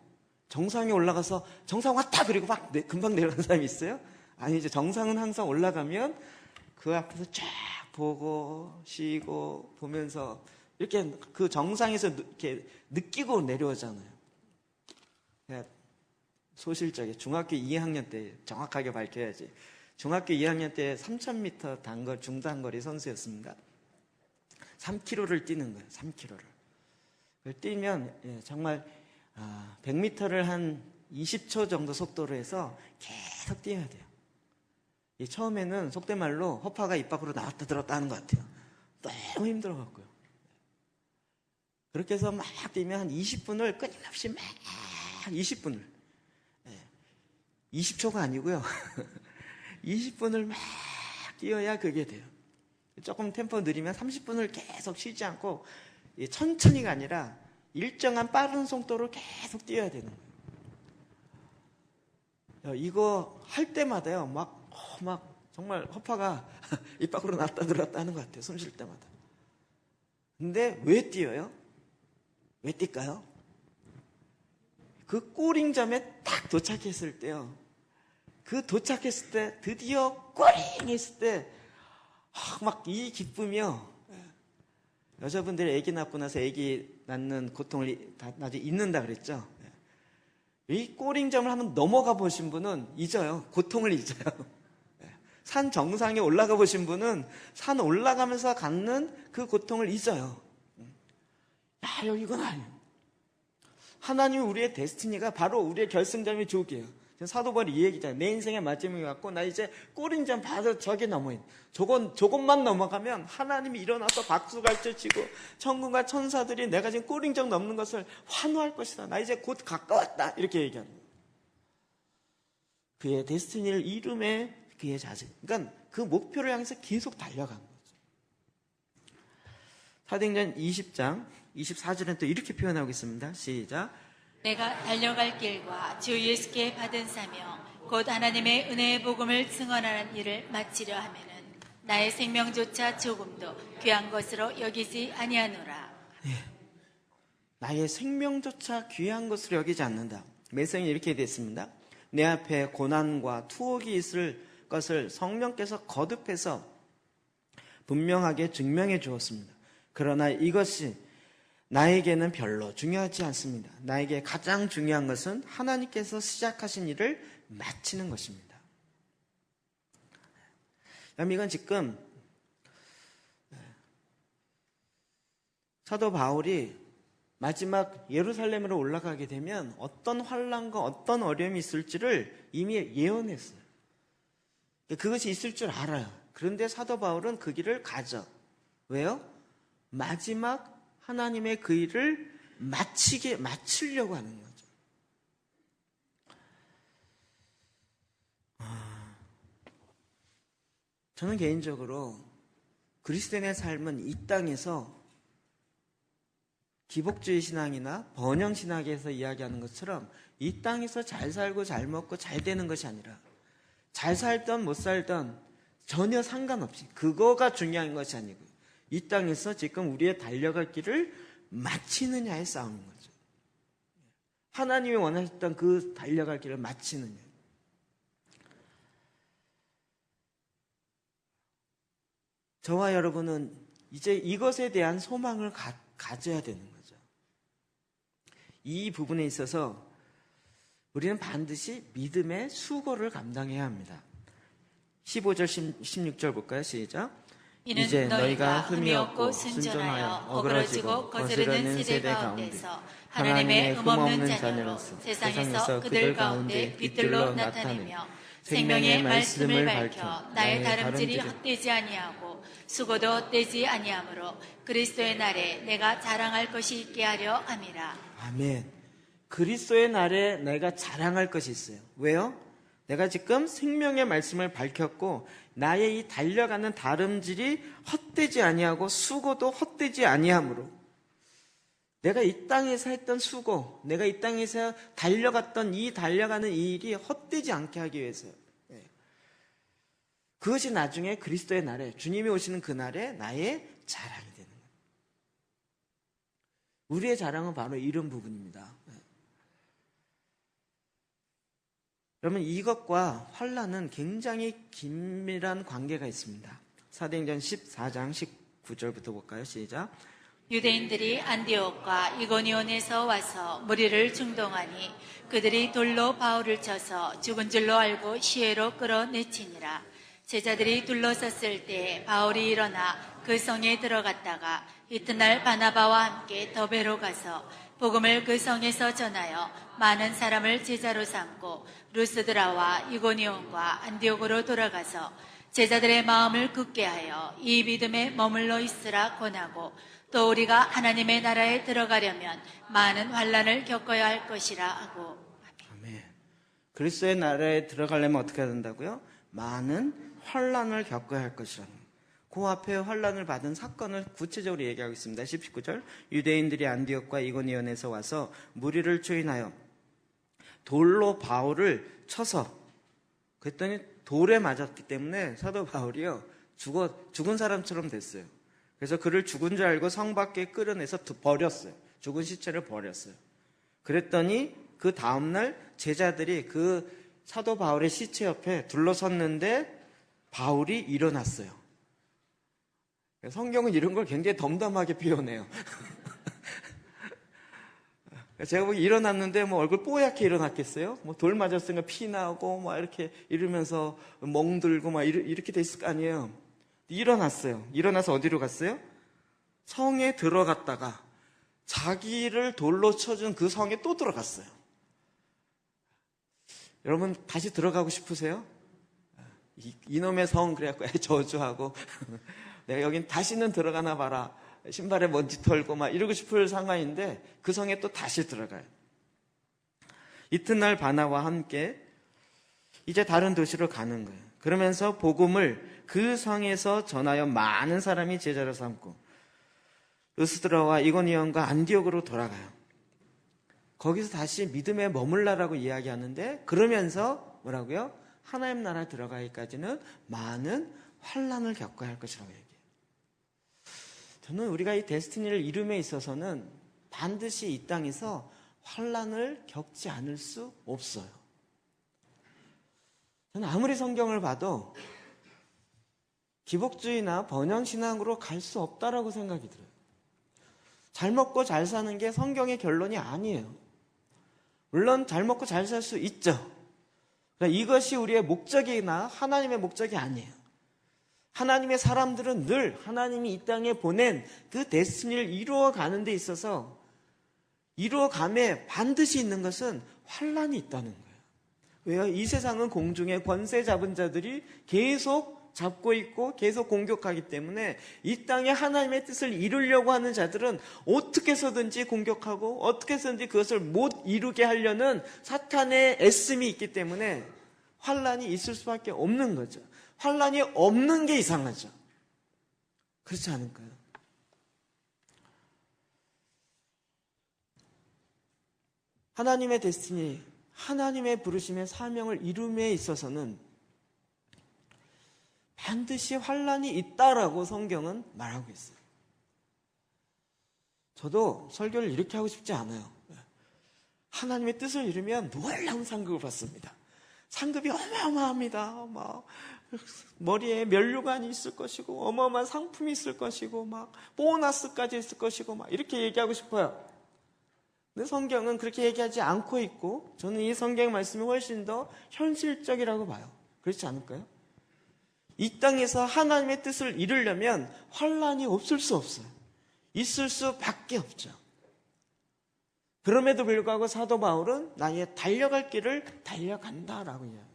정상에 올라가서 정상 왔다 그리고 막 금방 내려가는 사람이 있어요? 아니죠. 정상은 항상 올라가면 그 앞에서 쫙 보고 쉬고 보면서 이렇게 그 정상에서 이렇게 느끼고 내려오잖아요. 소실적에 중학교 2학년 때 정확하게 밝혀야지. 중학교 2학년 때 3000m 단거 중단거리 선수였습니다. 3km를 뛰는 거예요. 3km를. 그걸 뛰면 정말 100m를 한 20초 정도 속도로 해서 계속 뛰어야 돼요. 처음에는 속된 말로 허파가 입 밖으로 나왔다 들었다 하는 것 같아요. 너무 힘들어갖고요. 그렇게 해서 막 뛰면 한 20분을 끊임없이 막 20분을 20초가 아니고요. 20분을 막 뛰어야 그게 돼요. 조금 템포 느리면 30분을 계속 쉬지 않고 천천히가 아니라 일정한 빠른 속도로 계속 뛰어야 되는 거예요. 이거 할 때마다요. 막 정말 허파가 입 밖으로 나왔다 들어왔다 하는 것 같아요. 숨 쉴 때마다. 근데 왜 뛰어요? 왜 뛸까요? 그 꼬링점에 딱 도착했을 때요. 그 도착했을 때 드디어 꼬링 했을 때 막 이 기쁨이요. 여자분들이 아기 낳고 나서 아기 낳는 고통을 나중에 잊는다 그랬죠. 이 꼬링점을 한번 넘어가 보신 분은 잊어요. 고통을 잊어요. 산 정상에 올라가 보신 분은 산 올라가면서 갖는 그 고통을 잊어요. 이건 아니에요. 하나님이 우리의 데스티니가 바로 우리의 결승점이 저기예요. 사도 바울이 이 얘기잖아요. 내 인생의 마지막이 갖고 나 이제 꼬린점 받아 저기 넘어있는. 저것만 넘어가면 하나님이 일어나서 박수 갈채치고 천군과 천사들이 내가 지금 꼬린점 넘는 것을 환호할 것이다. 나 이제 곧 가까웠다. 이렇게 얘기하는 거예요. 그의 데스티니를 이룸에 그의 자세. 그러니까 그 목표를 향해서 계속 달려간 거죠. 사도행전 20장 24절은 또 이렇게 표현하고 있습니다. 시작. 내가 달려갈 길과 주 예수께 받은 사명 곧 하나님의 은혜의 복음을 증언하는 일을 마치려 하면은 나의 생명조차 조금도 귀한 것으로 여기지 아니하노라. 나의 생명조차 귀한 것으로 여기지 않는다. 메시지는 이렇게 됐습니다. 내 앞에 고난과 투옥이 있을 것을 성령께서 거듭해서 분명하게 증명해 주었습니다. 그러나 이것이 나에게는 별로 중요하지 않습니다. 나에게 가장 중요한 것은 하나님께서 시작하신 일을 마치는 것입니다. 이건 지금 사도 바울이 마지막 예루살렘으로 올라가게 되면 어떤 환난과 어떤 어려움이 있을지를 이미 예언했어요. 그것이 있을 줄 알아요. 그런데 사도 바울은 그 길을 가죠. 왜요? 마지막 하나님의 그 일을 마치려고 하는 거죠. 저는 개인적으로 그리스도인의 삶은 이 땅에서 기복주의 신앙이나 번영 신학에서 이야기하는 것처럼 이 땅에서 잘 살고 잘 먹고 잘 되는 것이 아니라 잘 살던 못 살던 전혀 상관없이 그거가 중요한 것이 아니고 이 땅에서 지금 우리의 달려갈 길을 마치느냐의 싸움인 거죠. 하나님이 원하셨던 그 달려갈 길을 마치느냐. 저와 여러분은 이제 이것에 대한 소망을 가져야 되는 거죠. 이 부분에 있어서 우리는 반드시 믿음의 수고를 감당해야 합니다. 15절, 16절 볼까요? 시작. 이는 너희가 흠이 없고 순전하여 어그러지고 거스르는 세대 가운데서 하나님의 흠없는 자녀로서 세상에서 그들 가운데 빛들로 나타내며 생명의 말씀을 밝혀 나의 다름질이 헛되지 아니하고 수고도 헛되지 아니하므로 그리스도의 날에 내가 자랑할 것이 있게 하려 함이라. 아멘. 그리스도의 날에 내가 자랑할 것이 있어요. 왜요? 내가 지금 생명의 말씀을 밝혔고 나의 이 달려가는 다름질이 헛되지 아니하고 수고도 헛되지 아니하므로 내가 이 땅에서 했던 수고, 내가 이 땅에서 달려갔던 이 달려가는 이 일이 헛되지 않게 하기 위해서요. 그것이 나중에 그리스도의 날에 주님이 오시는 그 날에 나의 자랑이 되는 거예요. 우리의 자랑은 바로 이런 부분입니다. 여러분 이것과 환난은 굉장히 긴밀한 관계가 있습니다. 사도행전 14장 19절부터 볼까요? 시작. 유대인들이 안디옥과 이고니온에서 와서 무리를 충동하니 그들이 돌로 바울을 쳐서 죽은 줄로 알고 시외로 끌어내치니라. 제자들이 둘러섰을 때 바울이 일어나 그 성에 들어갔다가 이튿날 바나바와 함께 더베로 가서 복음을 그 성에서 전하여 많은 사람을 제자로 삼고 루스드라와 이고니온과 안디옥으로 돌아가서 제자들의 마음을 굳게 하여 이 믿음에 머물러 있으라 권하고 또 우리가 하나님의 나라에 들어가려면 많은 환난을 겪어야 할 것이라 하고. 아멘. 그리스도의 나라에 들어가려면 어떻게 해야 된다고요? 많은 환난을 겪어야 할 것이라는 거예요. 그 앞에 환난을 받은 사건을 구체적으로 얘기하고 있습니다. 19절 유대인들이 안디옥과 이고니온에서 와서 무리를 추인하여 돌로 바울을 쳐서 그랬더니 돌에 맞았기 때문에 사도 바울이요 죽은 사람처럼 됐어요. 그래서 그를 죽은 줄 알고 성 밖에 끌어내서 버렸어요. 죽은 시체를 버렸어요. 그랬더니 그 다음날 제자들이 그 사도 바울의 시체 옆에 둘러섰는데 바울이 일어났어요. 성경은 이런 걸 굉장히 덤덤하게 표현해요. 제가 보기 일어났는데 뭐 얼굴 뽀얗게 일어났겠어요? 뭐 돌 맞았으니까 피 나고 막 이렇게 이러면서 멍들고 막 이렇게 돼 있을 거 아니에요. 일어났어요. 일어나서 어디로 갔어요? 성에 들어갔다가 자기를 돌로 쳐준 그 성에 또 들어갔어요. 여러분 다시 들어가고 싶으세요? 이놈의 성 그래갖고 저주하고 내가 여긴 다시는 들어가나 봐라. 신발에 먼지 털고 막 이러고 싶을 상황인데 그 성에 또 다시 들어가요. 이튿날 바나와 함께 이제 다른 도시로 가는 거예요. 그러면서 복음을 그 성에서 전하여 많은 사람이 제자로 삼고 루스드라와 이고니온과 안디옥으로 돌아가요. 거기서 다시 믿음에 머물라라고 이야기하는데 그러면서 뭐라고요? 하나님 나라에 들어가기까지는 많은 환난을 겪어야 할 것이라고 얘기해요. 저는 우리가 이 데스티니를 이룸에 있어서는 반드시 이 땅에서 환난을 겪지 않을 수 없어요. 저는 아무리 성경을 봐도 기복주의나 번영신앙으로 갈 수 없다라고 생각이 들어요. 잘 먹고 잘 사는 게 성경의 결론이 아니에요. 물론 잘 먹고 잘 살 수 있죠. 그러니까 이것이 우리의 목적이나 하나님의 목적이 아니에요. 하나님의 사람들은 늘 하나님이 이 땅에 보낸 그 데스티니를 이루어가는 데 있어서 이루어감에 반드시 있는 것은 환란이 있다는 거예요. 왜요? 이 세상은 공중에 권세 잡은 자들이 계속 잡고 있고 계속 공격하기 때문에 이 땅에 하나님의 뜻을 이루려고 하는 자들은 어떻게 해서든지 공격하고 어떻게 해서든지 그것을 못 이루게 하려는 사탄의 애씀이 있기 때문에 환란이 있을 수밖에 없는 거죠. 환란이 없는 게 이상하죠. 그렇지 않을까요? 하나님의 데스티니, 하나님의 부르심의 사명을 이룸에 있어서는 반드시 환란이 있다라고 성경은 말하고 있어요. 저도 설교를 이렇게 하고 싶지 않아요. 하나님의 뜻을 이루면 놀라운 상급을 받습니다. 상급이 어마어마합니다. 막 머리에 면류관이 있을 것이고 어마어마한 상품이 있을 것이고 막 보너스까지 있을 것이고 막 이렇게 얘기하고 싶어요. 근데 성경은 그렇게 얘기하지 않고 있고 저는 이 성경 말씀이 훨씬 더 현실적이라고 봐요. 그렇지 않을까요? 이 땅에서 하나님의 뜻을 이루려면 환란이 없을 수 없어요. 있을 수밖에 없죠. 그럼에도 불구하고 사도 바울은 나의 달려갈 길을 달려간다라고 이야기해요.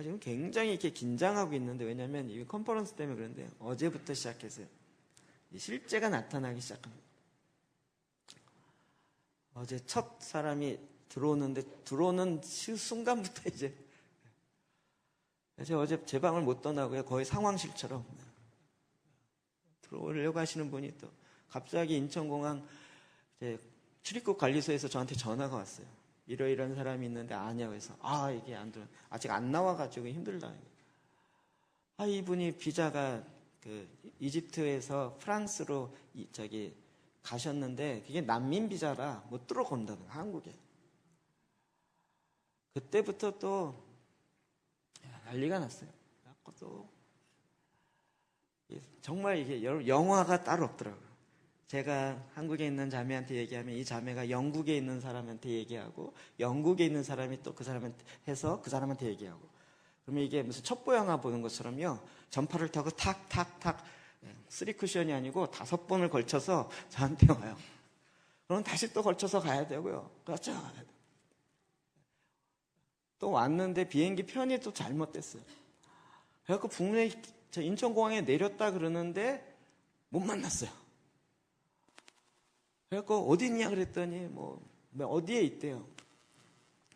지금 굉장히 이렇게 긴장하고 있는데 왜냐하면 이 컨퍼런스 때문에 그런데 어제부터 시작해서요. 실제가 나타나기 시작합니다. 어제 첫 사람이 들어오는 순간부터 이제 어제 제 방을 못 떠나고요. 거의 상황실처럼 들어오려고 하시는 분이 또 갑자기 인천공항 출입국 관리소에서 저한테 전화가 왔어요. 이러이러한 사람이 있는데 아냐고 해서 이게 안 들어 아직 안 나와가지고 힘들다. 이분이 비자가 이집트에서 프랑스로 가셨는데 그게 난민 비자라 못 들어온다는 한국에. 그때부터 또 난리가 났어요. 또 정말 이게 영화가 따로 없더라고요. 제가 한국에 있는 자매한테 얘기하면 이 자매가 영국에 있는 사람한테 얘기하고 영국에 있는 사람이 또 그 사람한테 해서 그 사람한테 얘기하고 그러면 이게 무슨 첩보 영화 보는 것처럼요. 전파를 타고 탁탁탁 3쿠션이 아니고 5번을 걸쳐서 저한테 와요. 그럼 다시 또 걸쳐서 가야 되고요. 그렇죠. 또 왔는데 비행기 편이 또 잘못됐어요. 그래갖고 북내 인천공항에 내렸다 그러는데 못 만났어요. 그래갖고 어디 있냐 그랬더니 어디에 있대요.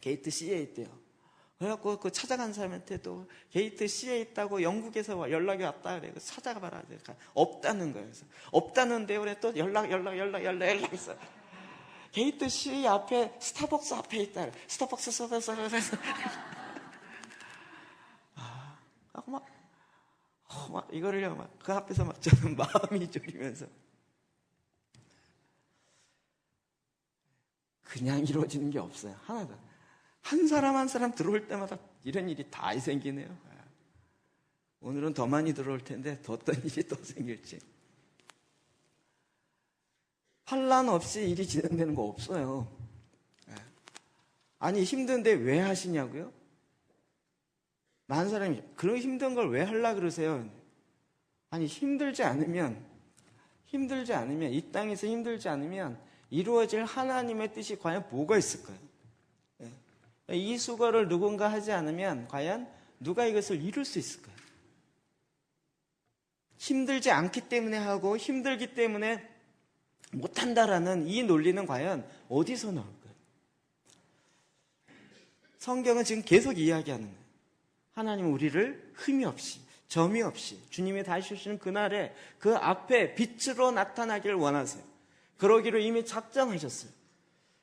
게이트 C에 있대요. 그래갖고 그 찾아간 사람한테도 게이트 C에 있다고 영국에서 연락이 왔다 그래. 찾아가봐라. 없다는 거예요. 그래서 없다는데 그래 또 연락했어요. 게이트 C 앞에 스타벅스 앞에 있다. 스타벅스 막 이거를요 막 그 앞에서 막 저는 마음이 졸이면서 그냥 이루어지는 게 없어요. 하나도. 한 사람 한 사람 들어올 때마다 이런 일이 다 생기네요. 오늘은 더 많이 들어올 텐데 더 어떤 일이 또 생길지. 환란 없이 일이 진행되는 거 없어요. 아니 힘든데 왜 하시냐고요? 많은 사람이 그런 힘든 걸 왜 하려고 그러세요? 아니 힘들지 않으면 이 땅에서 힘들지 않으면 이루어질 하나님의 뜻이 과연 뭐가 있을까요? 이 수고를 누군가 하지 않으면 과연 누가 이것을 이룰 수 있을까요? 힘들지 않기 때문에 하고 힘들기 때문에 못한다라는 이 논리는 과연 어디서 나올까요? 성경은 지금 계속 이야기하는 거예요. 하나님은 우리를 흠이 없이 점이 없이 주님이 다시 오시는 그날에 그 앞에 빛으로 나타나기를 원하세요. 그러기로 이미 작정하셨어요.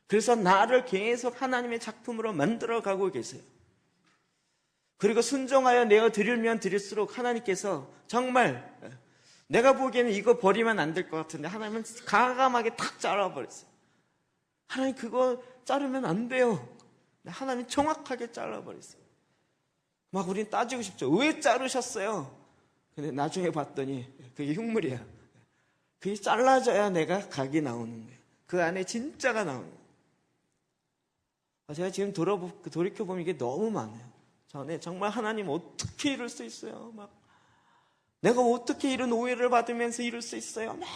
그래서 나를 계속 하나님의 작품으로 만들어가고 계세요. 그리고 순종하여 내어 드리면 드릴수록 하나님께서 정말 내가 보기에는 이거 버리면 안 될 것 같은데 하나님은 과감하게 탁 잘라버렸어요. 하나님 그거 자르면 안 돼요. 하나님 정확하게 잘라버렸어요. 막 우린 따지고 싶죠. 왜 자르셨어요? 근데 나중에 봤더니 그게 흉물이야. 그게 잘라져야 내가 각이 나오는 거예요. 그 안에 진짜가 나오는 거예요. 제가 지금 돌이켜보면 이게 너무 많아요. 전에 정말 하나님 어떻게 이룰 수 있어요? 내가 어떻게 이런 오해를 받으면서 이럴 수 있어요? 막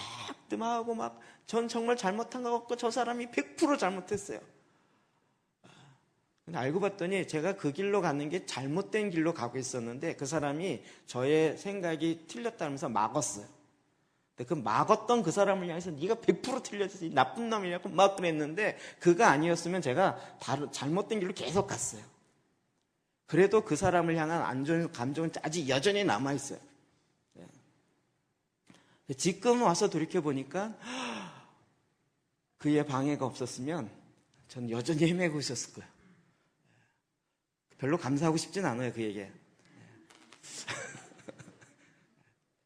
뜸하고 막 전 정말 잘못한 것 같고 저 사람이 100% 잘못했어요. 근데 알고 봤더니 제가 그 길로 가는 게 잘못된 길로 가고 있었는데 그 사람이 저의 생각이 틀렸다면서 막았어요. 근데 그 막았던 그 사람을 향해서 네가 100% 틀렸어, 이 나쁜 놈이냐고 막 그랬는데 그가 아니었으면 제가 잘못된 길로 계속 갔어요. 그래도 그 사람을 향한 안 좋은 감정은 아직 여전히 남아있어요. 지금 와서 돌이켜보니까 그의 방해가 없었으면 전 여전히 헤매고 있었을 거예요. 별로 감사하고 싶진 않아요, 그에게.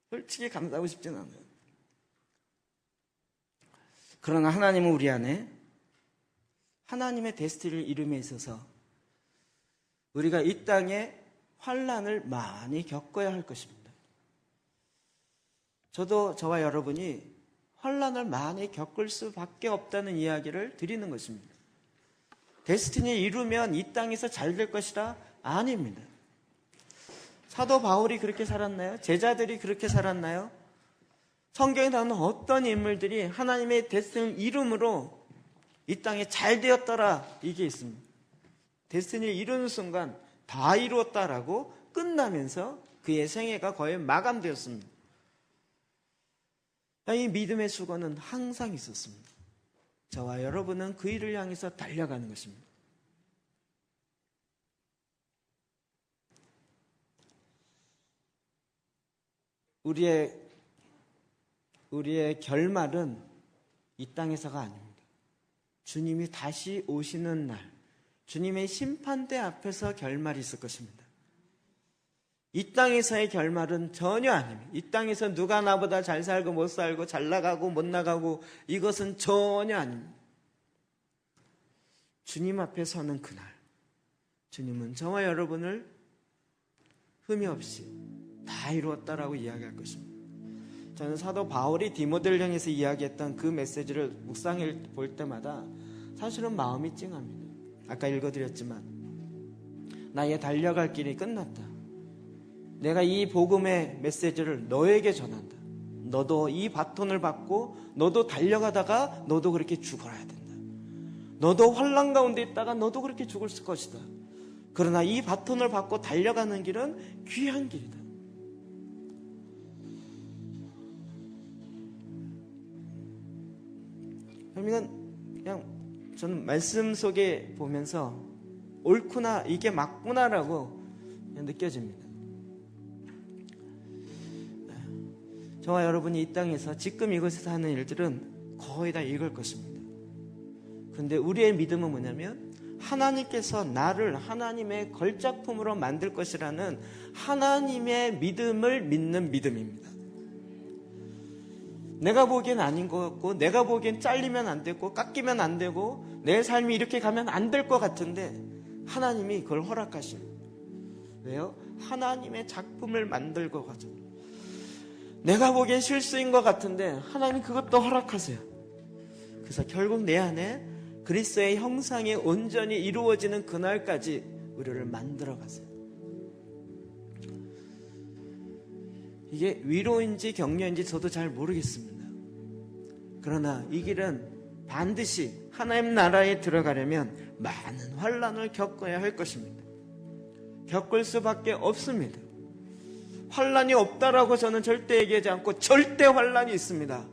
솔직히 감사하고 싶진 않아요. 그러나 하나님은 우리 안에 하나님의 데스티니를 이룸에 있어서 우리가 이 땅에 환난을 많이 겪어야 할 것입니다. 저도 저와 여러분이 환난을 많이 겪을 수밖에 없다는 이야기를 드리는 것입니다. 데스티니를 이루면 이 땅에서 잘 될 것이라? 아닙니다. 사도 바울이 그렇게 살았나요? 제자들이 그렇게 살았나요? 성경에 나오는 어떤 인물들이 하나님의 데스티니를 이룸으로 이 땅에 잘 되었더라 이게 있습니다. 데스티니를 이루는 순간 다 이루었다라고 끝나면서 그의 생애가 거의 마감되었습니다. 이 믿음의 수건은 항상 있었습니다. 저와 여러분은 그 일을 향해서 달려가는 것입니다. 우리의 결말은 이 땅에서가 아닙니다. 주님이 다시 오시는 날, 주님의 심판대 앞에서 결말이 있을 것입니다. 이 땅에서의 결말은 전혀 아닙니다. 이 땅에서 누가 나보다 잘 살고 못 살고 잘 나가고 못 나가고 이것은 전혀 아닙니다. 주님 앞에 서는 그날, 주님은 저와 여러분을 흠이 없이 다 이루었다라고 이야기할 것입니다. 저는 사도 바울이 디모데를 향해서 이야기했던 그 메시지를 묵상해 볼 때마다 사실은 마음이 찡합니다. 아까 읽어드렸지만 나의 달려갈 길이 끝났다. 내가 이 복음의 메시지를 너에게 전한다. 너도 이 바톤을 받고 너도 달려가다가 너도 그렇게 죽어야 된다. 너도 환난 가운데 있다가 너도 그렇게 죽을 것이다. 그러나 이 바톤을 받고 달려가는 길은 귀한 길이다. 그냥 저는 말씀 속에 보면서 옳구나, 이게 맞구나라고 느껴집니다. 저와 여러분이 이 땅에서 지금 이곳에서 하는 일들은 거의 다 이걸 것입니다. 그런데 우리의 믿음은 뭐냐면 하나님께서 나를 하나님의 걸작품으로 만들 것이라는 하나님의 믿음을 믿는 믿음입니다. 내가 보기엔 아닌 것 같고 내가 보기엔 잘리면 안 되고 깎이면 안 되고 내 삶이 이렇게 가면 안 될 것 같은데 하나님이 그걸 허락하십니다. 왜요? 하나님의 작품을 만들고 가죠. 내가 보기엔 실수인 것 같은데 하나님 그것도 허락하세요. 그래서 결국 내 안에 그리스도의 형상이 온전히 이루어지는 그날까지 우리를 만들어 가세요. 이게 위로인지 격려인지 저도 잘 모르겠습니다. 그러나 이 길은 반드시 하나님 나라에 들어가려면 많은 환난을 겪어야 할 것입니다. 겪을 수밖에 없습니다. 환난이 없다라고 저는 절대 얘기하지 않고 절대 환난이 있습니다.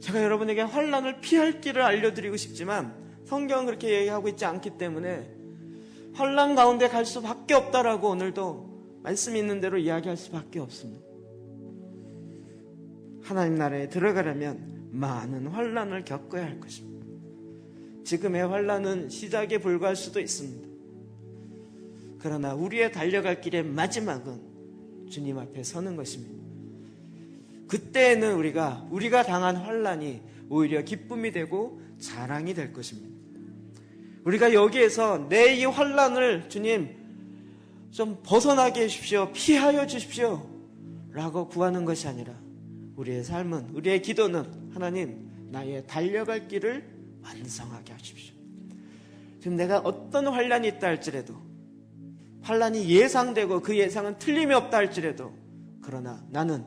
제가 여러분에게 환난을 피할 길을 알려드리고 싶지만 성경은 그렇게 얘기하고 있지 않기 때문에 환난 가운데 갈 수밖에 없다라고 오늘도 말씀 있는 대로 이야기할 수밖에 없습니다. 하나님 나라에 들어가려면 많은 환난을 겪어야 할 것입니다. 지금의 환난은 시작에 불과할 수도 있습니다. 그러나 우리의 달려갈 길의 마지막은 주님 앞에 서는 것입니다. 그때에는 우리가 당한 환난이 오히려 기쁨이 되고 자랑이 될 것입니다. 우리가 여기에서 내 이 환난을 주님 좀 벗어나게 해주십시오, 피하여 주십시오 라고 구하는 것이 아니라 우리의 삶은, 우리의 기도는 하나님 나의 달려갈 길을 완성하게 하십시오. 지금 내가 어떤 환난이 있다 할지라도, 환난이 예상되고 그 예상은 틀림이 없다 할지라도 그러나 나는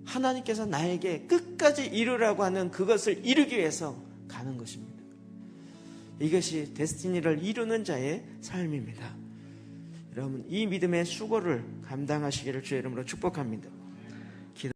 하나님께서 나에게 끝까지 이루라고 하는 그것을 이루기 위해서 가는 것입니다. 이것이 데스티니를 이루는 자의 삶입니다. 여러분, 이 믿음의 수고를 감당하시기를 주의 이름으로 축복합니다.